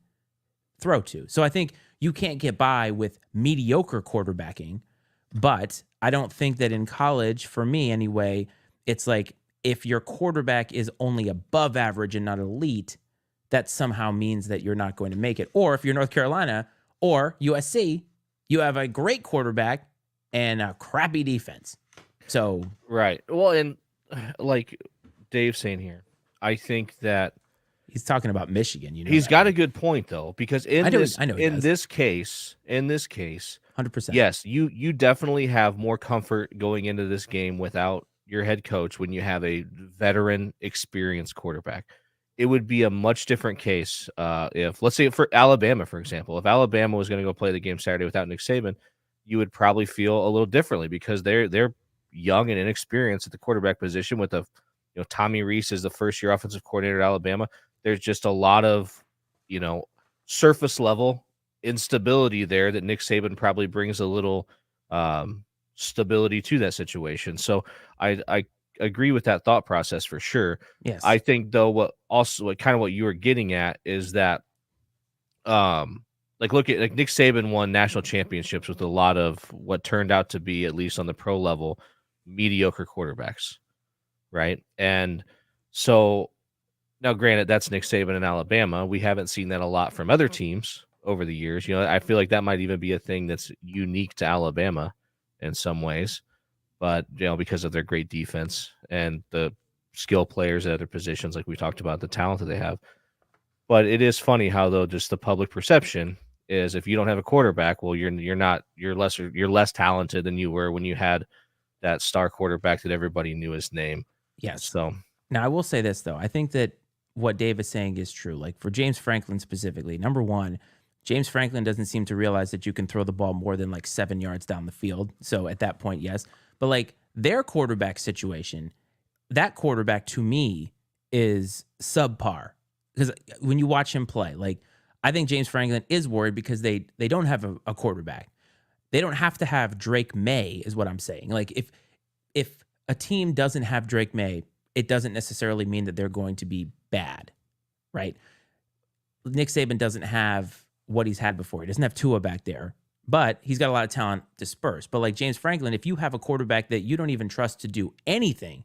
throw to. So I think you can't get by with mediocre quarterbacking, but I don't think that in college, for me anyway, it's like if your quarterback is only above average and not elite, that somehow means that you're not going to make it. Or if you're North Carolina or USC, you have a great quarterback and a crappy defense. So Right. Well, and like Dave's saying here, I think that he's talking about Michigan. You know, he's got a good point though, because in this case, 100%. yes, you definitely have more comfort going into this game without your head coach when you have a veteran, experienced quarterback. It would be a much different case if, let's say, for Alabama, for example, if Alabama was going to go play the game Saturday without Nick Saban, you would probably feel a little differently because they're young and inexperienced at the quarterback position. With Tommy Rees is the first-year offensive coordinator at Alabama. There's just a lot of surface level instability there that Nick Saban probably brings a little stability to that situation. So I agree with that thought process for sure. Yes. I think though what you were getting at is that look at Nick Saban won national championships with a lot of what turned out to be, at least on the pro level, mediocre quarterbacks, right? And so now, granted, that's Nick Saban in Alabama. We haven't seen that a lot from other teams over the years. I feel like that might even be a thing that's unique to Alabama in some ways, but because of their great defense and the skill players at other positions, like we talked about, the talent that they have. But it is funny how, though, just the public perception is if you don't have a quarterback, well, you're less talented than you were when you had that star quarterback that everybody knew his name. Yes. So now I will say this though, I think that what Dave is saying is true. Like for James Franklin specifically, number one, James Franklin doesn't seem to realize that you can throw the ball more than like 7 yards down the field. So at that point, yes. But like their quarterback situation, that quarterback to me is subpar. Because when you watch him play, like I think James Franklin is worried because they don't have a quarterback. They don't have to have Drake May, is what I'm saying. Like if a team doesn't have Drake May, it doesn't necessarily mean that they're going to be bad, right? Nick Saban doesn't have what he's had before. He doesn't have Tua back there, but he's got a lot of talent dispersed. But like James Franklin, if you have a quarterback that you don't even trust to do anything,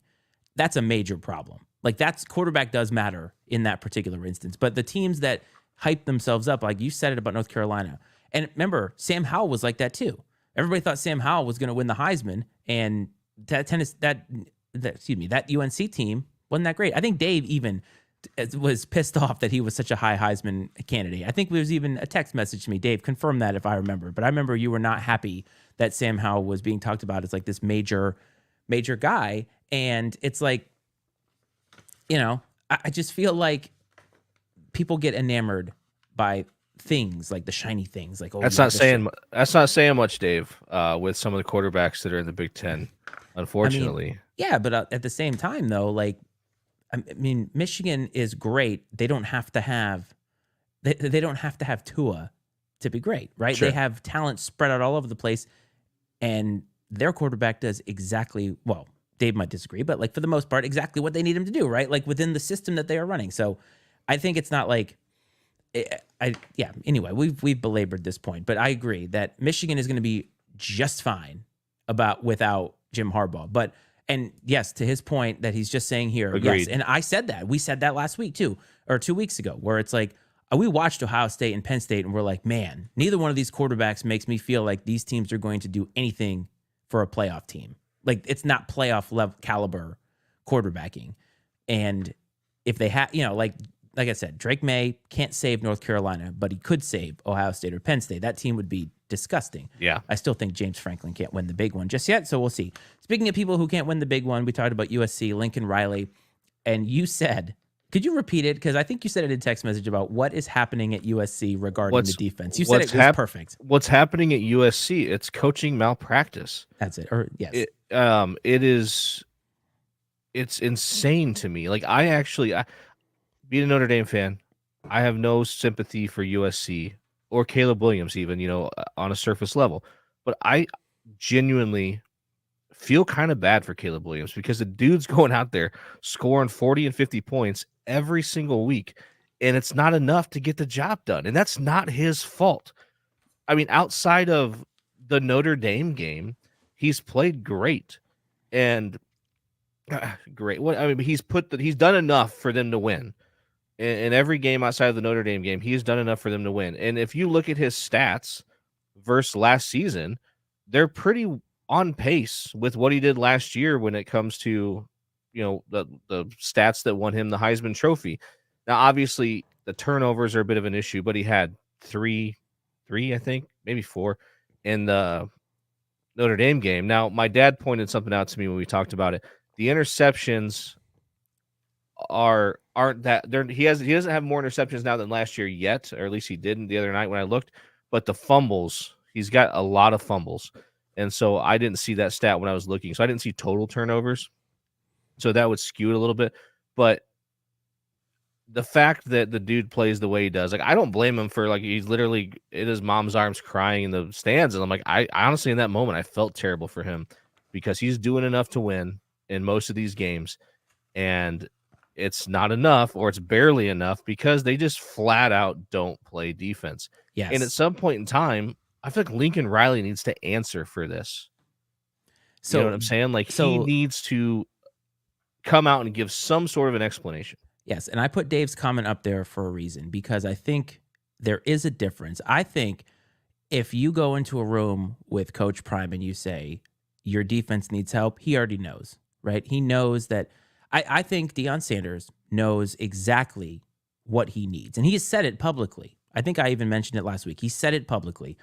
that's a major problem. Like quarterback does matter in that particular instance. But the teams that hype themselves up, like you said it about North Carolina, and remember, Sam Howell was like that too. Everybody thought Sam Howell was going to win the Heisman, and that UNC team wasn't that great. I think Dave even was pissed off that he was such a high Heisman candidate. I think there was even a text message to me. Dave, confirm that if I remember. But I remember you were not happy that Sam Howell was being talked about as like this major guy. And it's like, I just feel like people get enamored by things, like the shiny things, like, oh, That's you have not this saying that's not saying much, Dave. With some of the quarterbacks that are in the Big Ten, unfortunately. Yeah, but at the same time, though, like, I mean, Michigan is great. They don't have to have they don't have to have Tua to be great, right? Sure. They have talent spread out all over the place, and their quarterback does exactly, well, Dave might disagree, but like for the most part, exactly what they need him to do, right? Like within the system that they are running. So I think it's not like anyway, we've belabored this point, but I agree that Michigan is going to be just fine without Jim Harbaugh. But and yes, to his point that he's just saying here, Agreed. yes, and I said that. We said that last week too, or 2 weeks ago, where it's like we watched Ohio State and Penn State and we're like, man, neither one of these quarterbacks makes me feel like these teams are going to do anything for a playoff team. Like it's not playoff level caliber quarterbacking. And if they have, like I said, Drake May can't save North Carolina, but he could save Ohio State or Penn State. That team would be disgusting. Yeah. I still think James Franklin can't win the big one just yet, so we'll see. Speaking of people who can't win the big one, we talked about USC, Lincoln Riley, and you said, could you repeat it? Because I think you said it in text message about what is happening at USC regarding the defense. You said it was perfect. What's happening at USC? It's coaching malpractice. That's it. Or yes. It's insane to me. Like being a Notre Dame fan, I have no sympathy for USC or Caleb Williams, even, on a surface level. But I genuinely feel kind of bad for Caleb Williams because the dude's going out there scoring 40 and 50 points every single week, and it's not enough to get the job done. And that's not his fault. I mean, outside of the Notre Dame game, he's played great and great. He's done enough for them to win. In every game outside of the Notre Dame game, he's done enough for them to win. And if you look at his stats versus last season, they're pretty on pace with what he did last year when it comes to, the stats that won him the Heisman Trophy. Now, obviously, the turnovers are a bit of an issue, but he had three, I think, maybe 4 in the Notre Dame game. Now, my dad pointed something out to me when we talked about it. The interceptions aren't that there. He doesn't have more interceptions now than last year yet, or at least he didn't the other night when I looked. But the fumbles, he's got a lot of fumbles, and so I didn't see that stat when I was looking. So I didn't see total turnovers, so that would skew it a little bit. But the fact that the dude plays the way he does, like, I don't blame him for, like, he's literally in his mom's arms crying in the stands, and I'm like, I honestly in that moment I felt terrible for him because he's doing enough to win in most of these games, and it's not enough, or it's barely enough, because they just flat out don't play defense. Yes. And at some point in time, I feel like Lincoln Riley needs to answer for this. So, you know what I'm saying? Like, he needs to come out and give some sort of an explanation. Yes, and I put Dave's comment up there for a reason, because I think there is a difference. I think if you go into a room with Coach Prime and you say your defense needs help, he already knows, right? He knows that. I think Deion Sanders knows exactly what he needs, and he has said it publicly. I think I even mentioned it last week. He said it publicly.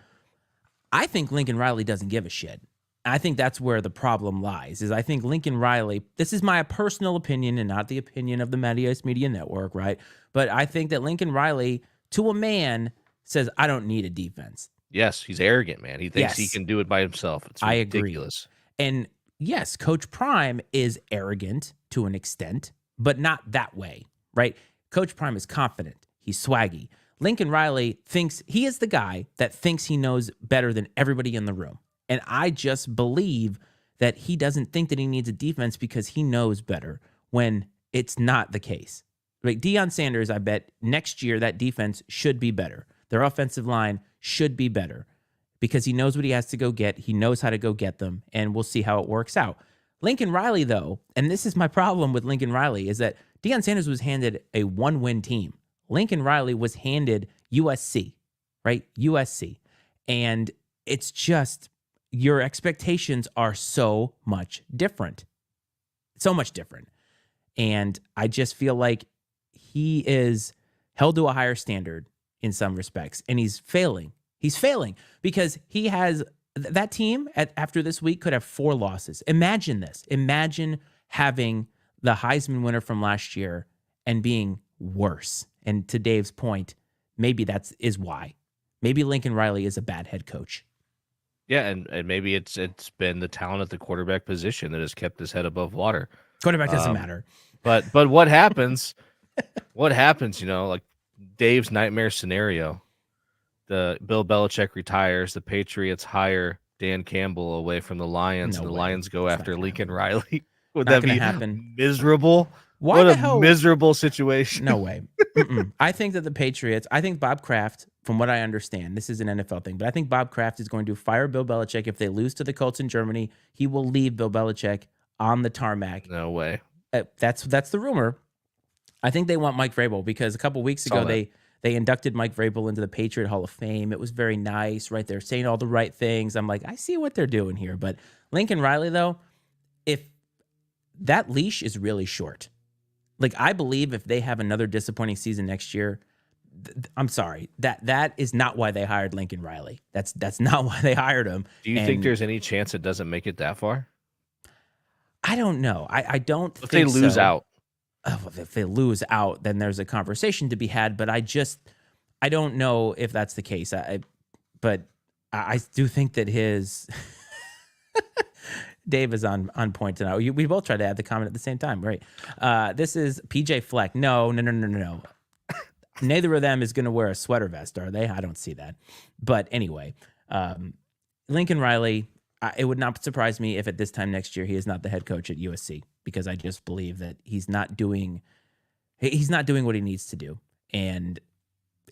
I think Lincoln Riley doesn't give a shit. I think that's where the problem lies, is I think Lincoln Riley, this is my personal opinion and not the opinion of the Matty-Ice Media Network, right? But I think that Lincoln Riley, to a man, says, I don't need a defense. Yes, he's arrogant, man. He thinks he can do it by himself. It's ridiculous. I agree. And yes, Coach Prime is arrogant to an extent, but not that way, right? Coach Prime is confident. He's swaggy. Lincoln Riley thinks he is the guy that thinks he knows better than everybody in the room. And I just believe that he doesn't think that he needs a defense because he knows better, when it's not the case. Like Deion Sanders, I bet next year that defense should be better. Their offensive line should be better because he knows what he has to go get. He knows how to go get them, and we'll see how it works out. Lincoln Riley, though, and this is my problem with Lincoln Riley, is that Deion Sanders was handed a one-win team. Lincoln Riley was handed USC, right? USC. And it's just, your expectations are so much different. So much different. And I just feel like he is held to a higher standard in some respects, and he's failing. He's failing because he has that team after this week could have 4 losses. Imagine this. Imagine having the Heisman winner from last year and being worse. And to Dave's point, maybe is why. Maybe Lincoln Riley is a bad head coach. Yeah, and maybe it's been the talent at the quarterback position that has kept his head above water. Quarterback doesn't matter. But what happens? What happens? Like Dave's nightmare scenario. The Bill Belichick retires. The Patriots hire Dan Campbell away from the Lions, No and the way. Lions go It's after not Lincoln gonna Riley. Would Not that gonna be happen. miserable? Why What the a hell? miserable situation. No way. I think that the Patriots, I think Bob Kraft, from what I understand, this is an NFL thing, but I think Bob Kraft is going to fire Bill Belichick if they lose to the Colts in Germany. He will leave Bill Belichick on the tarmac. No way. That's the rumor. I think they want Mike Vrabel because a couple weeks ago they inducted Mike Vrabel into the Patriot Hall of Fame. It was very nice, right? They're saying all the right things. I'm like, I see what they're doing here. But Lincoln Riley, though, if that leash is really short. Like, I believe if they have another disappointing season next year, I'm sorry, that is not why they hired Lincoln Riley. That's not why they hired him. Do you think there's any chance it doesn't make it that far? I don't know. I don't If think they lose so. out. If they lose out, then there's a conversation to be had. But I don't know if that's the case. But I do think that his Dave is on point tonight. We both tried to add the comment at the same time, right? This is PJ Fleck. No. Neither of them is going to wear a sweater vest, are they? I don't see that. But anyway, Lincoln Riley, it would not surprise me if at this time next year he is not the head coach at USC, because I just believe that he's not doing what he needs to do. And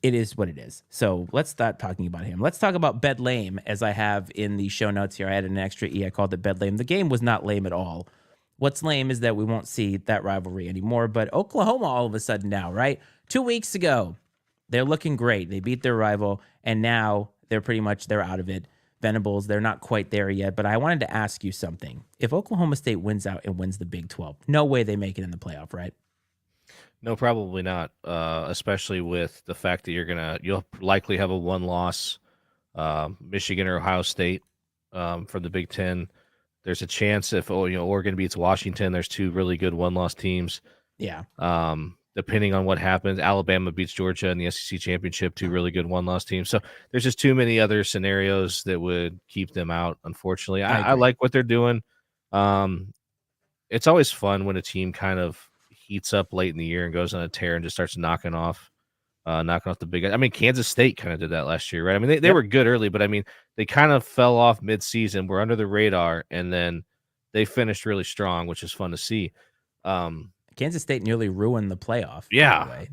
it is what it is. So let's start talking about him. Let's talk about Bed Lame, as I have in the show notes here. I added an extra E. I called it Bed Lame. The game was not lame at all. What's lame is that we won't see that rivalry anymore. But Oklahoma all of a sudden now, right? 2 weeks ago, they're looking great. They beat their rival, and now they're out of it. Venables, they're not quite there yet. But I wanted to ask you something. If Oklahoma State wins out and wins the Big 12, no way they make it in the playoff, right? No, probably not. Especially with the fact that you'll likely have a one-loss Michigan or Ohio State from the Big Ten. There's a chance if Oregon beats Washington, there's two really good one-loss teams. Yeah. Depending on what happens, Alabama beats Georgia in the SEC championship, two really good one-loss teams. So there's just too many other scenarios that would keep them out. Unfortunately, I like what they're doing. It's always fun when a team kind of heats up late in the year and goes on a tear and just starts knocking off the big. I mean, Kansas State kind of did that last year, right? I mean, they were good early, but I mean, they kind of fell off mid-season, were under the radar, and then they finished really strong, which is fun to see. Kansas State nearly ruined the playoff. Yeah, by the way.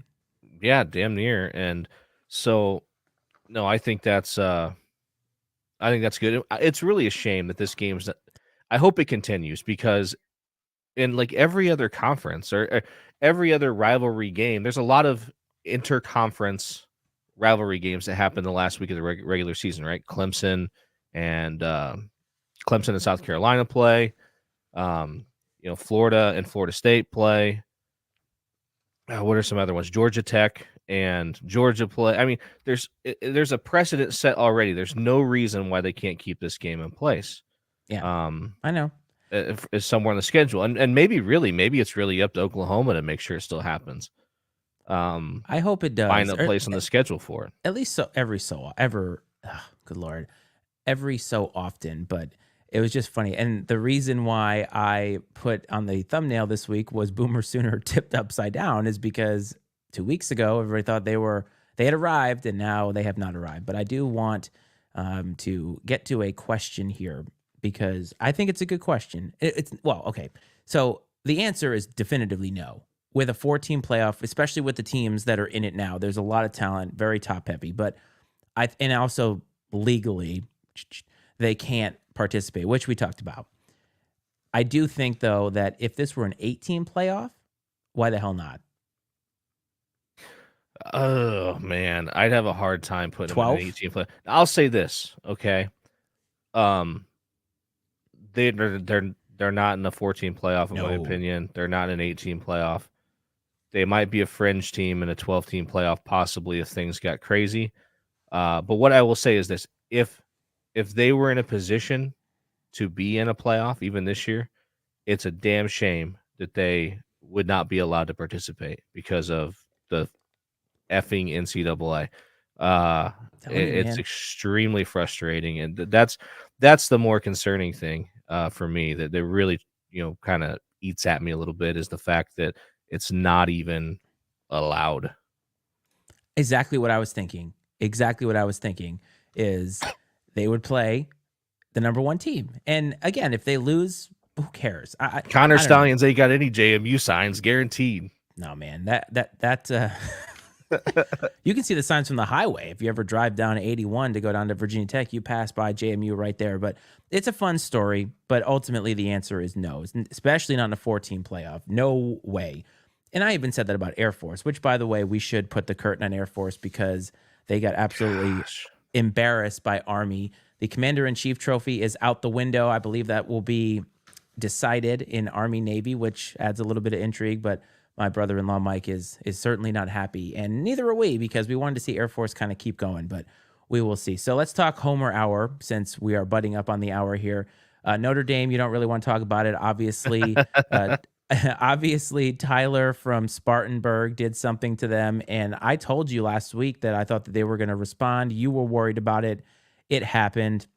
Yeah, damn near. And so, no, I think that's good. It's really a shame that this game's. I hope it continues, because in like every other conference or every other rivalry game, there's a lot of interconference rivalry games that happen the last week of the regular season, right? Clemson and South Carolina play. Florida and Florida State play. What are some other ones? Georgia Tech and Georgia play. I mean, there's a precedent set already. There's no reason why they can't keep this game in place. Yeah, I know. Is somewhere on the schedule, and maybe it's really up to Oklahoma to make sure it still happens. I hope it does. Find a place on the schedule for it. At least every so often. But it was just funny, and the reason why I put on the thumbnail this week was Boomer Sooner tipped upside down is because 2 weeks ago everybody thought they had arrived, and now they have not arrived. But I do want to get to a question here, because I think it's a good question. Okay. So the answer is definitively no. With a 4-team playoff, especially with the teams that are in it now, there's a lot of talent, very top heavy. But and also legally, they can't participate, which we talked about. I do think, though, that if this were an 8-team playoff, why the hell not? Oh man, I'd have a hard time putting 12? them in an 18 playoff. I'll say this, okay? They're not in the 14 playoff, in my opinion. They're not in an 18 playoff. They might be a fringe team in a 12-team playoff, possibly, if things got crazy. But what I will say is this: if they were in a position to be in a playoff, even this year, it's a damn shame that they would not be allowed to participate because of the effing NCAA. Telling you, It's man. extremely frustrating, and that's the more concerning thing for me that really kind of eats at me a little bit is the fact that it's not even allowed. Exactly what I was thinking. Exactly what I was thinking is they would play the number one team. And again, if they lose, who cares? Connor I don't know. Stallions ain't got any JMU signs guaranteed. No, man. You can see the signs from the highway. If you ever drive down 81 to go down to Virginia Tech, you pass by JMU right there. But it's a fun story. But ultimately, the answer is no, especially not in a 14 playoff. No way. And I even said that about Air Force, which, by the way, we should put the curtain on Air Force because they got absolutely Gosh. embarrassed by Army. The Commander in Chief trophy is out the window. I believe that will be decided in Army Navy, which adds a little bit of intrigue. But my brother-in-law Mike is certainly not happy, and neither are we because we wanted to see Air Force kind of keep going, but we will see. So let's talk Homer Hour since we are butting up on the hour here. Notre Dame, you don't really want to talk about it, obviously. Obviously, Tyler from Spartanburg did something to them, and I told you last week that I thought that they were going to respond. You were worried about it. It happened,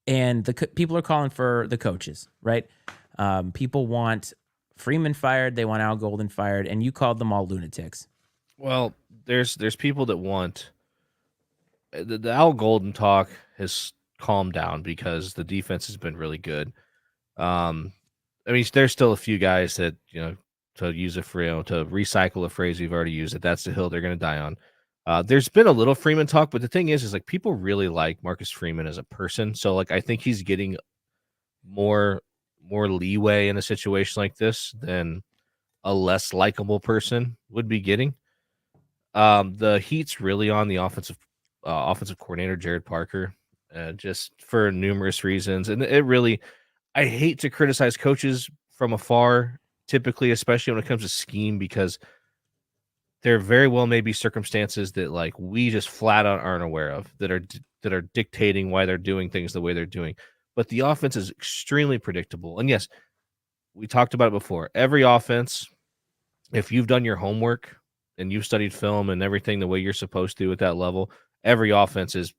and people are calling for the coaches, right? People want Freeman fired. They want Al Golden fired, and you called them all lunatics. Well, there's people that want the Al Golden talk has calmed down because the defense has been really good. I mean, there's still a few guys that to use to recycle a phrase we've already used, that's the hill they're going to die on. There's been a little Freeman talk, but the thing is like people really like Marcus Freeman as a person. So like I think he's getting more leeway in a situation like this than a less likable person would be getting. The heat's really on the offensive coordinator Jared Parker, just for numerous reasons, and it really. I hate to criticize coaches from afar, typically, especially when it comes to scheme, because there very well may be circumstances that like we just flat out aren't aware of that are dictating why they're doing things the way they're doing. But the offense is extremely predictable, and yes, we talked about it before. Every offense, if you've done your homework and you've studied film and everything the way you're supposed to at that level, every offense is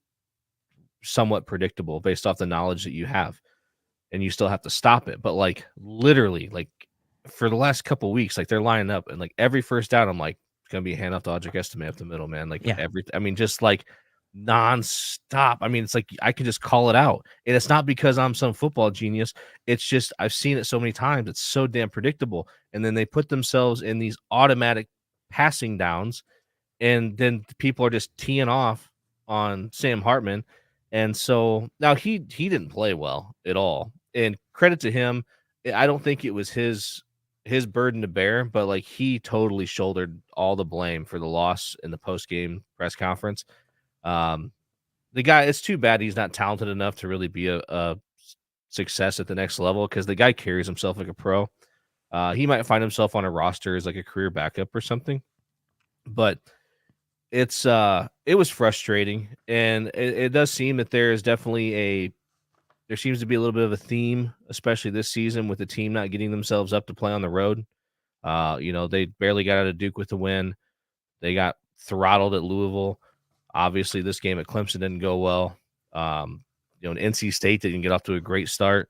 somewhat predictable based off the knowledge that you have, and you still have to stop it. But like literally, like for the last couple weeks, like they're lining up and like every first down, I'm like, it's gonna be a handoff to Audric Estime up the middle, man. Like I mean, just like nonstop. I mean, it's like I can just call it out. And it's not because I'm some football genius. It's just I've seen it so many times. It's so damn predictable. And then they put themselves in these automatic passing downs, and then people are just teeing off on Sam Hartman. And so now he didn't play well at all. And credit to him, I don't think it was his burden to bear, but like he totally shouldered all the blame for the loss in the post-game press conference. The guy, it's too bad he's not talented enough to really be a success at the next level, because the guy carries himself like a pro. He might find himself on a roster as like a career backup or something, but it was frustrating, and it does seem that there seems to be a little bit of a theme, especially this season, with the team not getting themselves up to play on the road. They barely got out of Duke with the win. They got throttled at Louisville. Obviously, this game at Clemson didn't go well. And NC State didn't get off to a great start.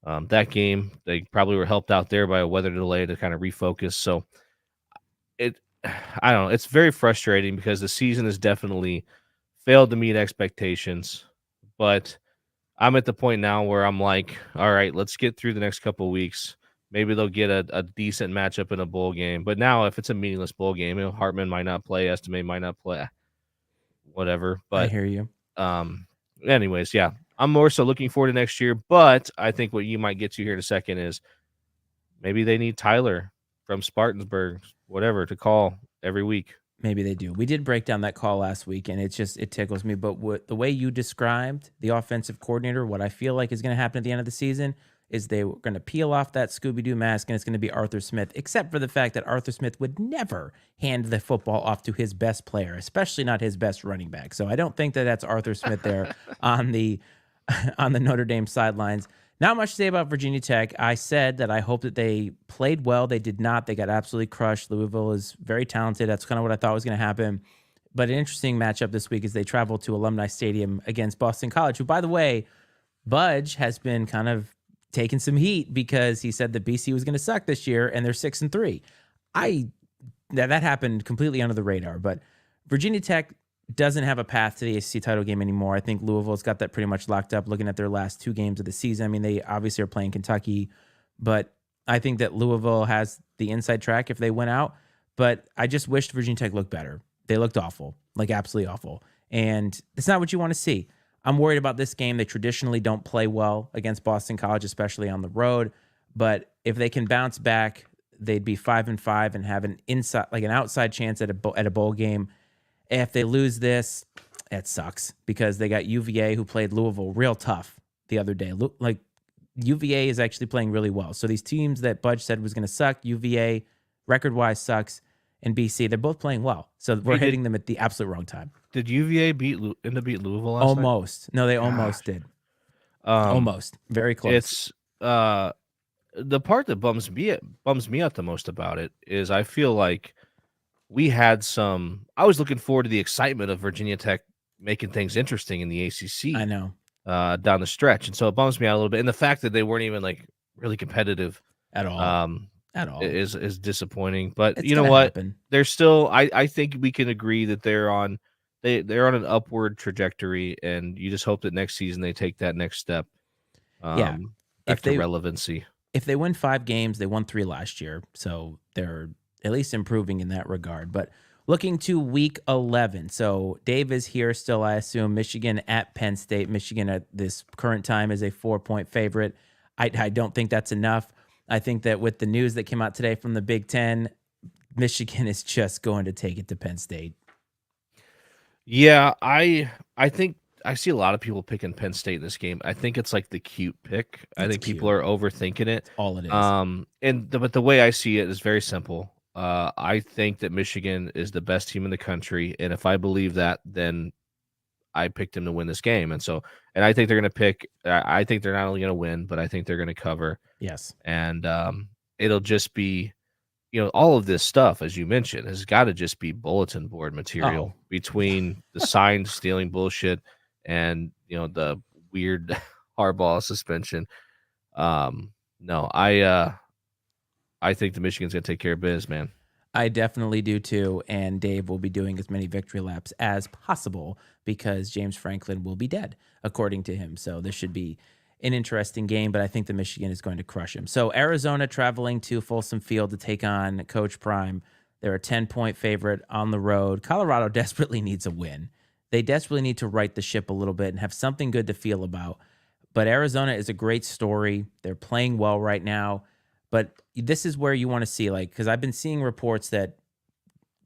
That game, they probably were helped out there by a weather delay to kind of refocus. So I don't know. It's very frustrating because the season has definitely failed to meet expectations, but I'm at the point now where I'm like, all right, let's get through the next couple of weeks. Maybe they'll get a decent matchup in a bowl game. But now, if it's a meaningless bowl game, Hartman might not play, Estime might not play, whatever. I But hear you. anyways, yeah, I'm more so looking forward to next year. But I think what you might get to here in a second is maybe they need Tyler from Spartanburg, whatever, to call every week. Maybe they do. We did break down that call last week, and it tickles me. But the way you described the offensive coordinator, what I feel like is going to happen at the end of the season is they were going to peel off that Scooby-Doo mask, and it's going to be Arthur Smith, except for the fact that Arthur Smith would never hand the football off to his best player, especially not his best running back. So I don't think that that's Arthur Smith there on the Notre Dame sidelines. Not much to say about Virginia Tech. I said that I hope that they played well. They did not. They got absolutely crushed. Louisville is very talented. That's kind of what I thought was going to happen. But an interesting matchup this week is they travel to Alumni Stadium against Boston College, who, by the way, Budge has been kind of taking some heat because he said that BC was going to suck this year, and they're 6-3. That happened completely under the radar, but Virginia Tech doesn't have a path to the ACC title game anymore. I think Louisville's got that pretty much locked up looking at their last 2 games of the season. I mean, they obviously are playing Kentucky, but I think that Louisville has the inside track if they win out. But I just wished Virginia Tech looked better. They looked awful, like absolutely awful. And it's not what you want to see. I'm worried about this game. They traditionally don't play well against Boston College, especially on the road. But if they can bounce back, they'd be 5-5 and have an outside chance at a bowl game. If they lose this, it sucks because they got UVA, who played Louisville real tough the other day. Like, UVA is actually playing really well. So these teams that Budge said was going to suck, UVA record-wise sucks, and BC, they're both playing well. So we're hitting them at the absolute wrong time. Did UVA beat Louisville last Almost. night? No, they almost did. Almost. Very close. It's the part that bums me out the most about it is I feel like I was looking forward to the excitement of Virginia Tech making things interesting in the ACC. I know. Down the stretch. And so it bums me out a little bit. And the fact that they weren't even like really competitive at all. Is disappointing. But It's you know what? happen. They're still I think we can agree that they're on an upward trajectory, and you just hope that next season they take that next step. Back to relevancy. If they win 5 games, they won 3 last year. So they're at least improving in that regard. But looking to week 11. So Dave is here still, I assume. Michigan at Penn State. Michigan at this current time is a 4-point favorite. I don't think that's enough. I think that with the news that came out today from the Big Ten, Michigan is just going to take it to Penn State. Yeah, I think I see a lot of people picking Penn State in this game. I think it's like the cute pick. I think people are overthinking it. That's all it is. But the way I see it is very simple. I think that Michigan is the best team in the country, and if I believe that, then I picked them to win this game. And I think they're going to pick. I think they're not only going to win, but I think they're going to cover. Yes, and it'll just be, all of this stuff, as you mentioned, has got to just be bulletin board material between the sign stealing bullshit and the weird Harbaugh suspension. No, I think the Michigan's going to take care of biz, man. I definitely do too. And Dave will be doing as many victory laps as possible because James Franklin will be dead, according to him. So this should be an interesting game, but I think the Michigan is going to crush him. So Arizona traveling to Folsom Field to take on Coach Prime. They're a 10-point favorite on the road. Colorado desperately needs a win. They desperately need to right the ship a little bit and have something good to feel about. But Arizona is a great story. They're playing well right now. But this is where you want to see, because I've been seeing reports that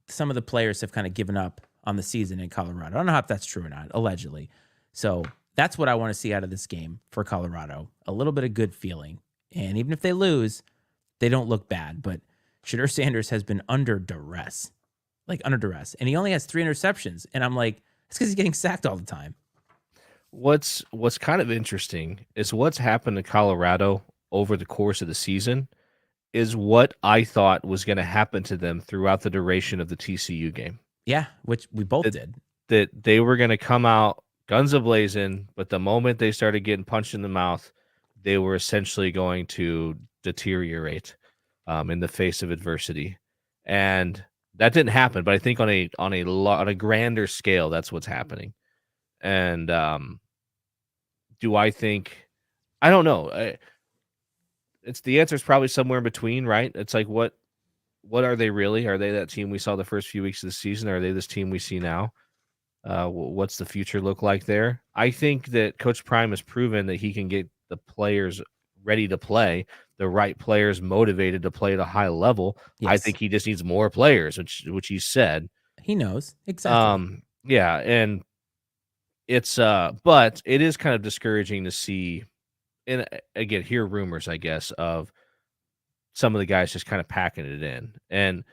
some of the players have kind of given up on the season in Colorado. I don't know if that's true or not, allegedly. So that's what I want to see out of this game for Colorado. A little bit of good feeling. And even if they lose, they don't look bad. But Shedeur Sanders has been under duress. And he only has 3 interceptions. And I'm like, it's because he's getting sacked all the time. What's kind of interesting is what's happened to Colorado over the course of the season is what I thought was going to happen to them throughout the duration of the TCU game. Yeah, which we both did. That they were going to come out guns a-blazing, but the moment they started getting punched in the mouth, they were essentially going to deteriorate in the face of adversity. And that didn't happen, but I think on a grander scale, that's what's happening. And do I think? I don't know. It's the answer is probably somewhere in between, right? It's like what are they really? Are they that team we saw the first few weeks of the season? Or are they this team we see now? What's the future look like there? I think that Coach Prime has proven that he can get the players ready to play, the right players motivated to play at a high level. Yes. I think he just needs more players, which he said. He knows. Exactly. Yeah, and it's but it is kind of discouraging to see, and again, hear rumors, I guess, of some of the guys just kind of packing it in. And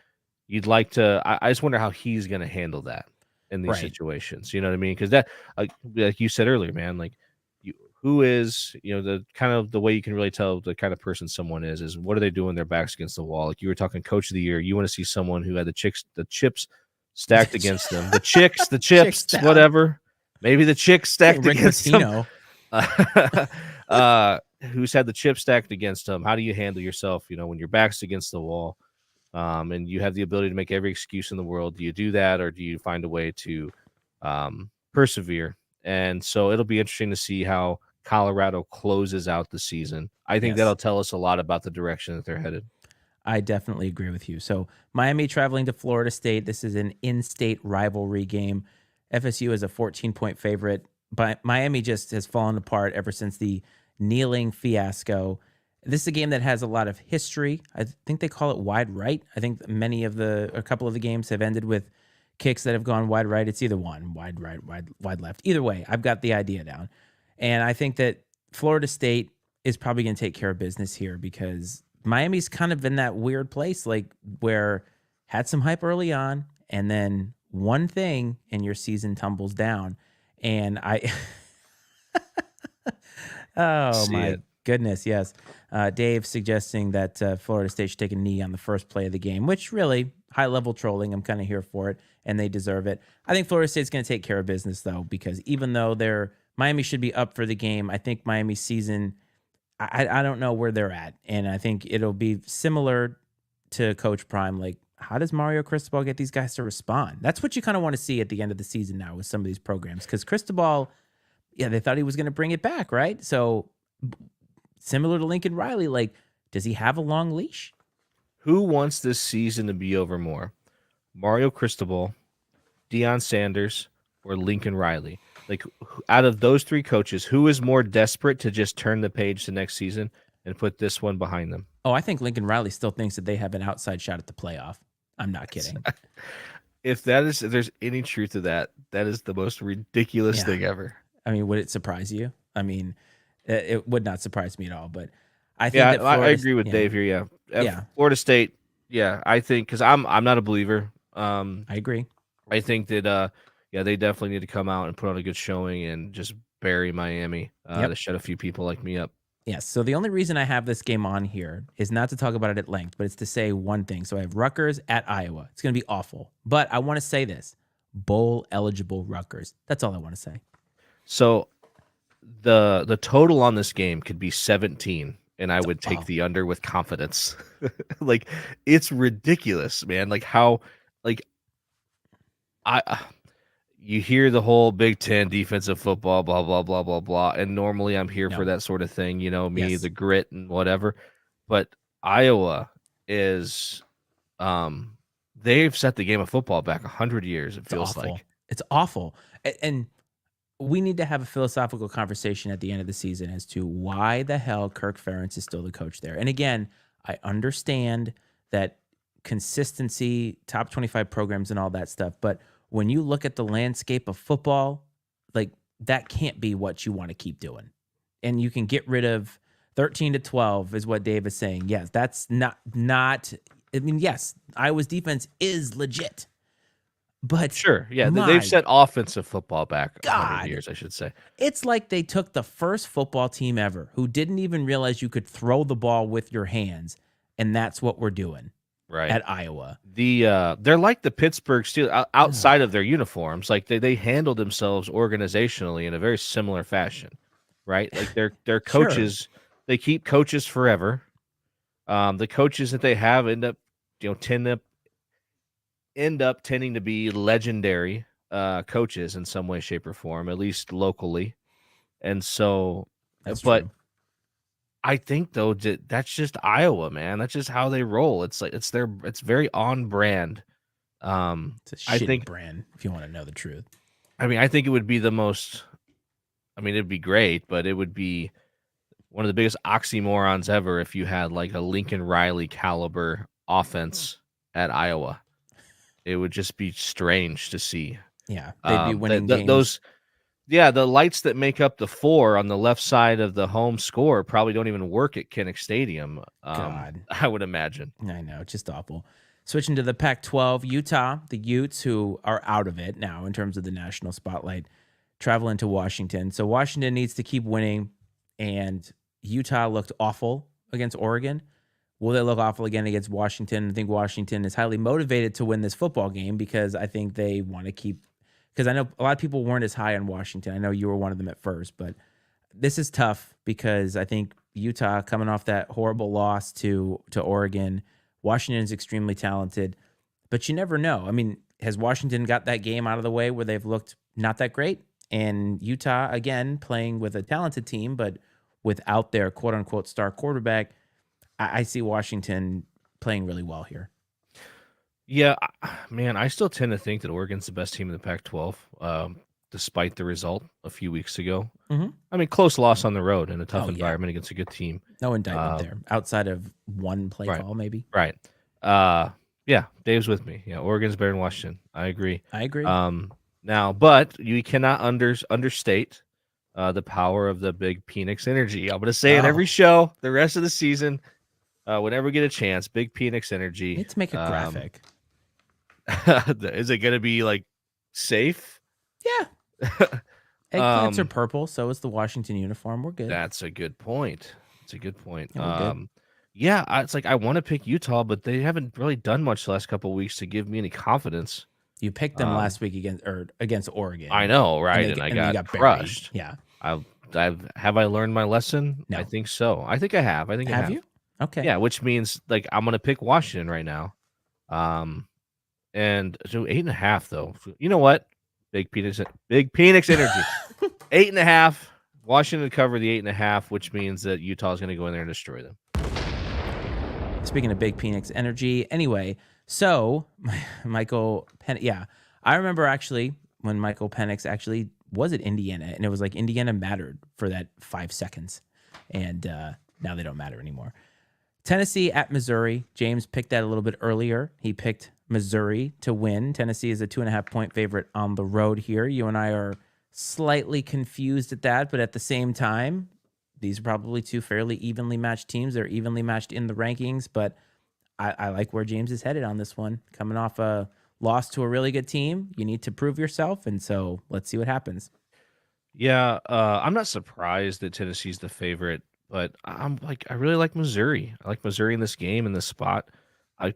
you'd like to, I just wonder how he's going to handle that in these situations. You know what I mean? Because that, like you said earlier, man, who is, the kind of the way you can really tell the kind of person someone is what are they doing? Their backs against the wall. Like you were talking coach of the year. You want to see someone who had the chips stacked against them. The chicks, the Chicks chips, down. whatever. Maybe the chicks stacked Rick against them. Pitino. Who's had the chips stacked against them? How do you handle yourself, when your back's against the wall, and you have the ability to make every excuse in the world? Do you do that, or do you find a way to persevere? And so it'll be interesting to see how Colorado closes out the season. I think Yes. that'll tell us a lot about the direction that they're headed. I definitely agree with you. So Miami traveling to Florida State. This is an in-state rivalry game. FSU is a 14-point favorite, but Miami just has fallen apart ever since the kneeling fiasco. This is a game that has a lot of history. I think they call it wide right. I think a couple of the games have ended with kicks that have gone wide right. It's either one, wide right, wide left. Either way, I've got the idea down. And I think that Florida State is probably going to take care of business here because Miami's kind of in that weird place, like where had some hype early on and then one thing and your season tumbles down. And oh my goodness, yes. Dave suggesting that Florida State should take a knee on the first play of the game, which really high-level trolling. I'm kind of here for it, and they deserve it. I think Florida State's going to take care of business, though, because even though Miami should be up for the game, I think Miami's season, I don't know where they're at, and I think it'll be similar to Coach Prime. Like, how does Mario Cristobal get these guys to respond? That's what you kind of want to see at the end of the season now with some of these programs, because Cristobal, yeah, they thought he was going to bring it back, right? So similar to Lincoln Riley, like, does he have a long leash? Who wants this season to be over more? Mario Cristobal, Deion Sanders, or Lincoln Riley? Like, out of those three coaches, who is more desperate to just turn the page to next season and put this one behind them? Oh, I think Lincoln Riley still thinks that they have an outside shot at the playoff. I'm not kidding. If there's any truth to that, that is the most ridiculous thing ever. I mean, would it surprise you? I mean, it would not surprise me at all. But I think I agree with Dave here. Yeah, Florida State. Yeah, I think because I'm not a believer. I agree. I think that they definitely need to come out and put on a good showing and just bury Miami to shut a few people like me up. Yes. So the only reason I have this game on here is not to talk about it at length, but it's to say one thing. So I have Rutgers at Iowa. It's going to be awful. But I want to say this. Bowl eligible Rutgers. That's all I want to say. So the total on this game could be 17, and I would take the under with confidence. Like, it's ridiculous, man. Like how you hear the whole Big Ten defensive football, blah, blah, blah, blah, blah. And normally I'm here for that sort of thing, the grit and whatever. But Iowa is, they've set the game of football back 100 years, it feels like. It's awful. And we need to have a philosophical conversation at the end of the season as to why the hell Kirk Ferentz is still the coach there. And again, I understand that consistency, top 25 programs and all that stuff, but when you look at the landscape of football, like, that can't be what you want to keep doing. And you can get rid of 13 to 12 is what Dave is saying. Yes, that's not, I mean, yes, Iowa's defense is legit. But sure, yeah, they've set offensive football back 100 years, I should say. It's like they took the first football team ever who didn't even realize you could throw the ball with your hands, and that's what we're doing. Right. At Iowa. They're like the Pittsburgh Steelers outside of their uniforms. Like they handle themselves organizationally in a very similar fashion, right? Like their coaches, they keep coaches forever. The coaches that they have end up tending to be legendary coaches in some way, shape, or form, at least locally. And so that's true. I think though that's just Iowa, man. That's just how they roll. It's like it's very on brand. It's a shitty brand, if you want to know the truth. I mean, I think it would be it'd be great, but it would be one of the biggest oxymorons ever if you had like a Lincoln Riley caliber offense at Iowa. It would just be strange to see. Yeah, they'd be winning games. The lights that make up the 4 on the left side of the home score probably don't even work at Kinnick Stadium. God, I would imagine. I know, just awful. Switching to the Pac-12, Utah, the Utes, who are out of it now in terms of the national spotlight, traveling to Washington. So Washington needs to keep winning, and Utah looked awful against Oregon. Will they look awful again against Washington? I think Washington is highly motivated to win this football game because I think they want to keep – because I know a lot of people weren't as high on Washington. I know you were one of them at first, but this is tough because I think Utah coming off that horrible loss to Oregon, Washington is extremely talented, but you never know. I mean, has Washington got that game out of the way where they've looked not that great? And Utah, again, playing with a talented team, but without their quote-unquote star quarterback – I see Washington playing really well here. Yeah, man, I still tend to think that Oregon's the best team in the Pac-12, despite the result a few weeks ago. Mm-hmm. I mean, close loss on the road in a tough Oh, yeah. environment against a good team. No indictment there, outside of one play Right. call, maybe. Right. Yeah, Dave's with me. Yeah, Oregon's better than Washington. I agree. Now, but you cannot understate the power of the big Phoenix energy. I'm going to say it every show, the rest of the season. Whenever we get a chance, big Phoenix energy. You need to make a graphic. Is it going to be like safe? Yeah. Eggplants are purple, so is the Washington uniform. We're good. That's a good point. It's a good point. Yeah, it's like I want to pick Utah, but they haven't really done much the last couple of weeks to give me any confidence. You picked them last week against Oregon. I know, right? And I got crushed. Buried. Yeah. Have I learned my lesson? No. I think so. I think I have. Have you? Okay. Yeah, which means like I'm gonna pick Washington right now. And so 8.5 though. You know what? Big Phoenix energy. 8.5. Washington cover the 8.5, which means that Utah is gonna go in there and destroy them. Speaking of big Phoenix energy, anyway, so Michael Penix, yeah, I remember actually when Michael Penix actually was at Indiana, and it was like Indiana mattered for that 5 seconds, and now they don't matter anymore. Tennessee at Missouri. James picked that a little bit earlier. He picked Missouri to win. Tennessee is a 2.5-point favorite on the road here. You and I are slightly confused at that, but at the same time, these are probably two fairly evenly matched teams. They're evenly matched in the rankings, but I like where James is headed on this one. Coming off a loss to a really good team, you need to prove yourself, and so let's see what happens. Yeah, I'm not surprised that Tennessee's the favorite, but I really like Missouri. I like Missouri in this game, in this spot. I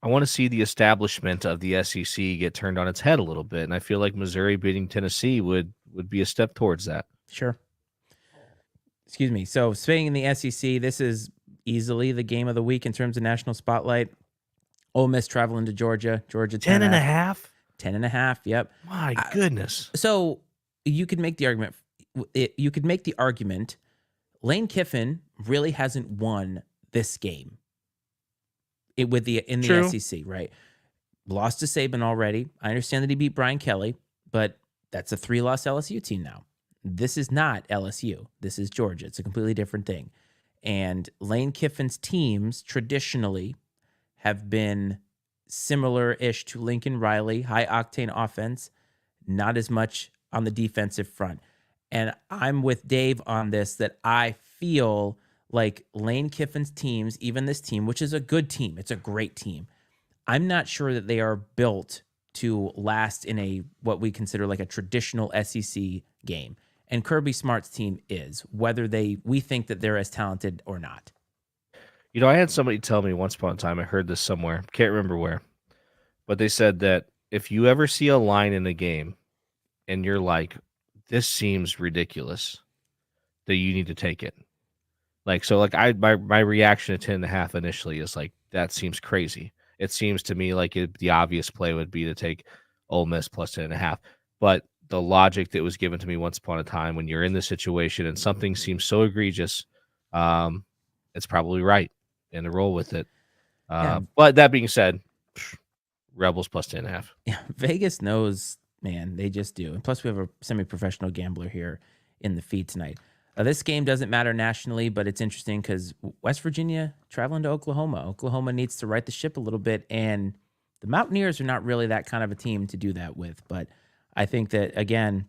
want to see the establishment of the SEC get turned on its head a little bit, and I feel like Missouri beating Tennessee would be a step towards that. Sure. Excuse me. So, staying in the SEC, this is easily the game of the week in terms of national spotlight. Ole Miss traveling to Georgia. Georgia 10.5? 10.5, yep. My goodness. So, you could make the argument. Lane Kiffin really hasn't won this game in the SEC, right? Lost to Saban already. I understand that he beat Brian Kelly, but that's a 3-loss LSU team now. This is not LSU. This is Georgia. It's a completely different thing. And Lane Kiffin's teams traditionally have been similar-ish to Lincoln Riley, high-octane offense, not as much on the defensive front. And I'm with Dave on this, that I feel like Lane Kiffin's teams, even this team, which is a good team, it's a great team, I'm not sure that they are built to last in what we consider like a traditional SEC game. And Kirby Smart's team is, whether we think that they're as talented or not. You know, I had somebody tell me once upon a time, I heard this somewhere, can't remember where, but they said that if you ever see a line in a game and you're like, this seems ridiculous, that you need to take it. Like, so like my reaction to 10.5 initially is like, that seems crazy. It seems to me like the obvious play would be to take Ole Miss plus 10.5. But the logic that was given to me once upon a time, when you're in this situation and something seems so egregious, it's probably right, and to roll with it. But that being said, Rebels plus 10.5. Yeah, Vegas knows, man. They just do. And plus, we have a semi-professional gambler here in the feed tonight. This game doesn't matter nationally, but it's interesting because West Virginia traveling to Oklahoma. Oklahoma needs to right the ship a little bit, and the Mountaineers are not really that kind of a team to do that with. But I think that, again,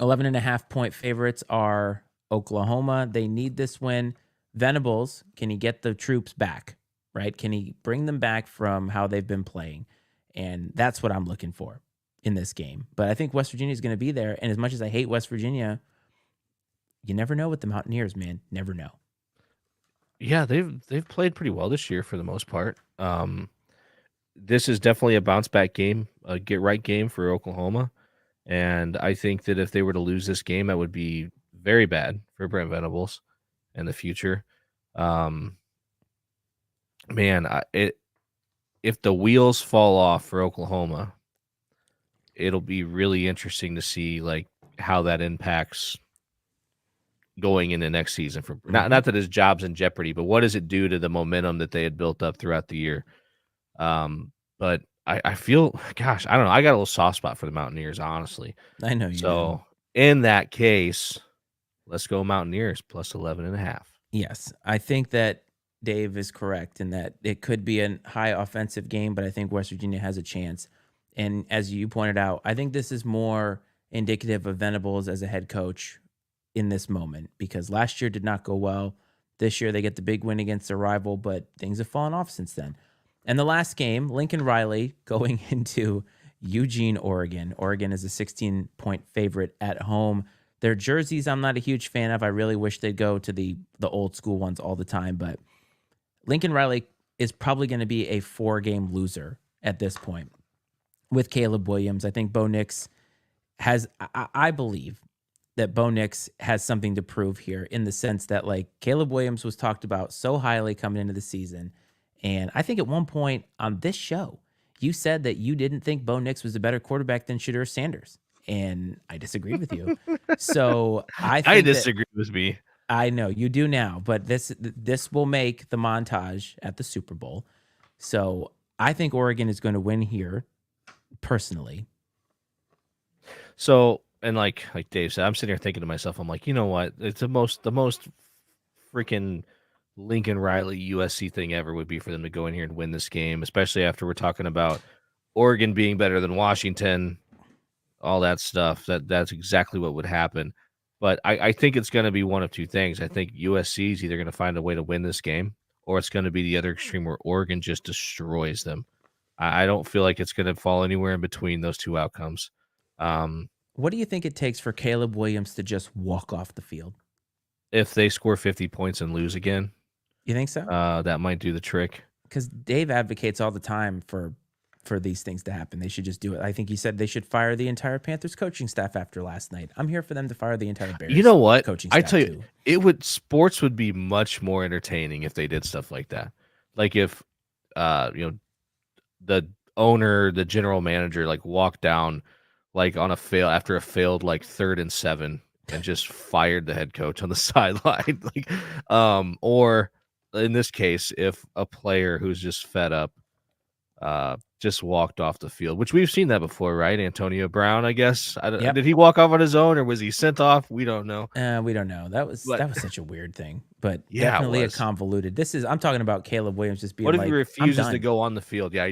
11.5-point favorites are Oklahoma. They need this win. Venables, can he get the troops back, right? Can he bring them back from how they've been playing? And that's what I'm looking for in this game. But I think West Virginia is going to be there. And as much as I hate West Virginia, you never know with the Mountaineers, man. Never know. Yeah, they've played pretty well this year for the most part. This is definitely a bounce back game, a get right game for Oklahoma, and I think that if they were to lose this game, that would be very bad for Brent Venables in the future. Um, man, if the wheels fall off for Oklahoma, it'll be really interesting to see like how that impacts going into next season for not that his job's in jeopardy, but what does it do to the momentum that they had built up throughout the year? But I feel, gosh, I don't know. I got a little soft spot for the Mountaineers, honestly. I know you do. So in that case, let's go Mountaineers plus 11.5. Yes, I think that Dave is correct in that it could be a high offensive game, but I think West Virginia has a chance. And as you pointed out, I think this is more indicative of Venables as a head coach in this moment because last year did not go well. This year they get the big win against their rival, but things have fallen off since then. And the last game, Lincoln Riley going into Eugene, Oregon. Oregon is a 16-point favorite at home. Their jerseys, I'm not a huge fan of. I really wish they'd go to the old school ones all the time. But Lincoln Riley is probably going to be a 4-game loser at this point with Caleb Williams. I think Bo Nix has, I believe that Bo Nix has something to prove here in the sense that like Caleb Williams was talked about so highly coming into the season. And I think at one point on this show, you said that you didn't think Bo Nix was a better quarterback than Shedeur Sanders. And I disagreed with you. So I disagree with me. I know you do now, but this will make the montage at the Super Bowl. So I think Oregon is going to win here, personally. So and like Dave said, I'm sitting here thinking to myself, I'm like, you know what? It's the most freaking Lincoln Riley USC thing ever would be for them to go in here and win this game, especially after we're talking about Oregon being better than Washington. All that stuff. That's exactly what would happen. But I think it's going to be one of two things. I think USC is either going to find a way to win this game, or it's going to be the other extreme where Oregon just destroys them. I don't feel like it's going to fall anywhere in between those two outcomes. What do you think it takes for Caleb Williams to just walk off the field? If they score 50 points and lose again, you think so? That might do the trick. Because Dave advocates all the time for these things to happen. They should just do it. I think he said they should fire the entire Panthers coaching staff after last night. I'm here for them to fire the entire Bears. You know what? Coaching staff I tell you, sports would be much more entertaining if they did stuff like that. Like if the owner, the general manager, like walked down like on after a failed like 3rd and 7 and just fired the head coach on the sideline. Like or in this case, if a player who's just fed up just walked off the field, which we've seen that before, right? Antonio Brown, I guess. Yep. Did he walk off on his own or was he sent off? We don't know. We don't know. That was such a weird thing, but yeah, definitely a convoluted. I'm talking about Caleb Williams just being like, what if he refuses to go on the field? Yeah,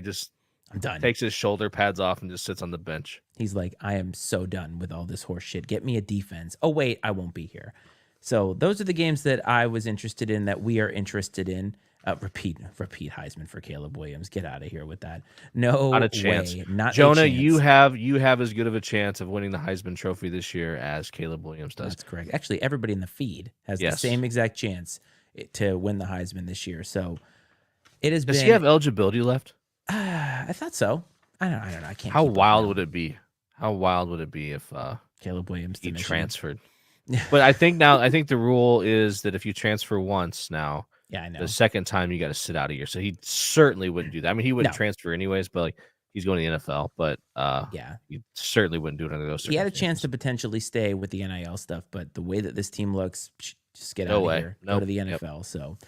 I'm done. Takes his shoulder pads off and just sits on the bench. He's like, I am so done with all this horse shit. Get me a defense. Oh, wait, I won't be here. So those are the games that I was interested in, that we are interested in. Repeat Heisman for Caleb Williams. Get out of here with that. No, not a chance. Way. Not Jonah, a chance. you have as good of a chance of winning the Heisman Trophy this year as Caleb Williams does. That's correct. Actually, everybody in the feed has the same exact chance to win the Heisman this year. So it has been. Does he have eligibility left? I thought so. I don't know. I can't. How wild would it be? How wild would it be if Caleb Williams he transferred? But I think the rule is that if you transfer once now, yeah, I know. The second time you got to sit out a year. So he certainly wouldn't do that. I mean, he wouldn't transfer anyways, but like he's going to the NFL. But yeah, he certainly wouldn't do it under those circumstances. He had a chance to potentially stay with the NIL stuff, but the way that this team looks, just get out of here. Go to the NFL. Yep. So,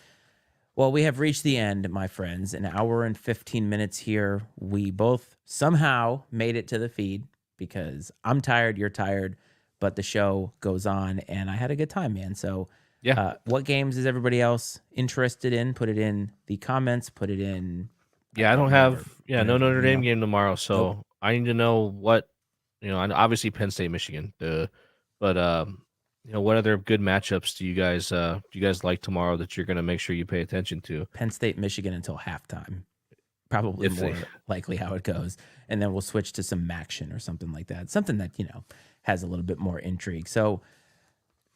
well, we have reached the end, my friends. An hour and 15 minutes here. We both somehow made it to the feed because I'm tired, you're tired, but the show goes on, and I had a good time, man. So. Yeah. What games is everybody else interested in? Put it in the comments. Put it in. Yeah, I don't have. Yeah, no Notre Dame game tomorrow, so I need to know what. Obviously Penn State, Michigan. But what other good matchups do you guys like tomorrow that you're going to make sure you pay attention to? Penn State, Michigan until halftime. Probably more likely how it goes, and then we'll switch to some action or something like that. Something that has a little bit more intrigue. So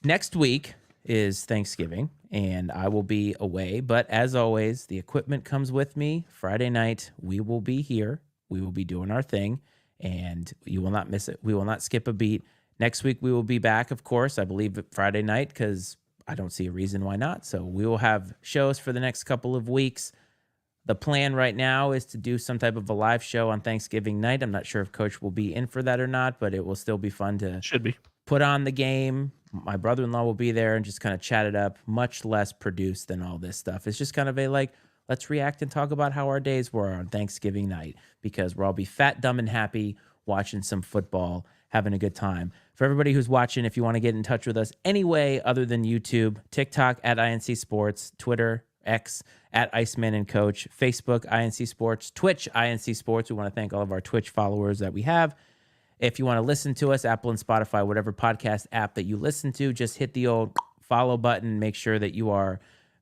next week is Thanksgiving, and I will be away. But as always, the equipment comes with me. Friday night, we will be here. We will be doing our thing, and you will not miss it. We will not skip a beat. Next week, we will be back, of course, I believe Friday night, because I don't see a reason why not. So we will have shows for the next couple of weeks. The plan right now is to do some type of a live show on Thanksgiving night. I'm not sure if Coach will be in for that or not, but it will still be fun to Should be. put on the game. My brother-in-law will be there and just kind of chat it up, much less produced than all this stuff. It's just kind of a let's react and talk about how our days were on Thanksgiving night, because we'll all be fat, dumb, and happy watching some football, having a good time. For everybody who's watching, if you want to get in touch with us any way other than YouTube, TikTok at INC Sports, Twitter, X at Iceman and Coach, Facebook, INC Sports, Twitch, INC Sports. We want to thank all of our Twitch followers that we have. If you want to listen to us, Apple and Spotify, whatever podcast app that you listen to, just hit the old follow button. Make sure that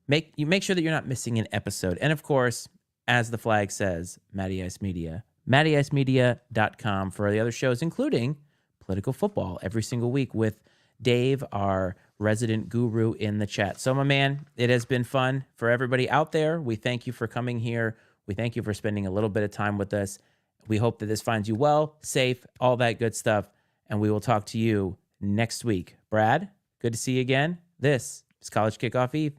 make sure that you're not missing an episode. And of course, as the flag says, Matty Ice Media, MattyIceMedia.com for the other shows, including Political Football every single week with Dave, our resident guru in the chat. So, my man, it has been fun. For everybody out there, we thank you for coming here. We thank you for spending a little bit of time with us. We hope that this finds you well, safe, all that good stuff. And we will talk to you next week. Brad, good to see you again. This is College Kickoff Eve.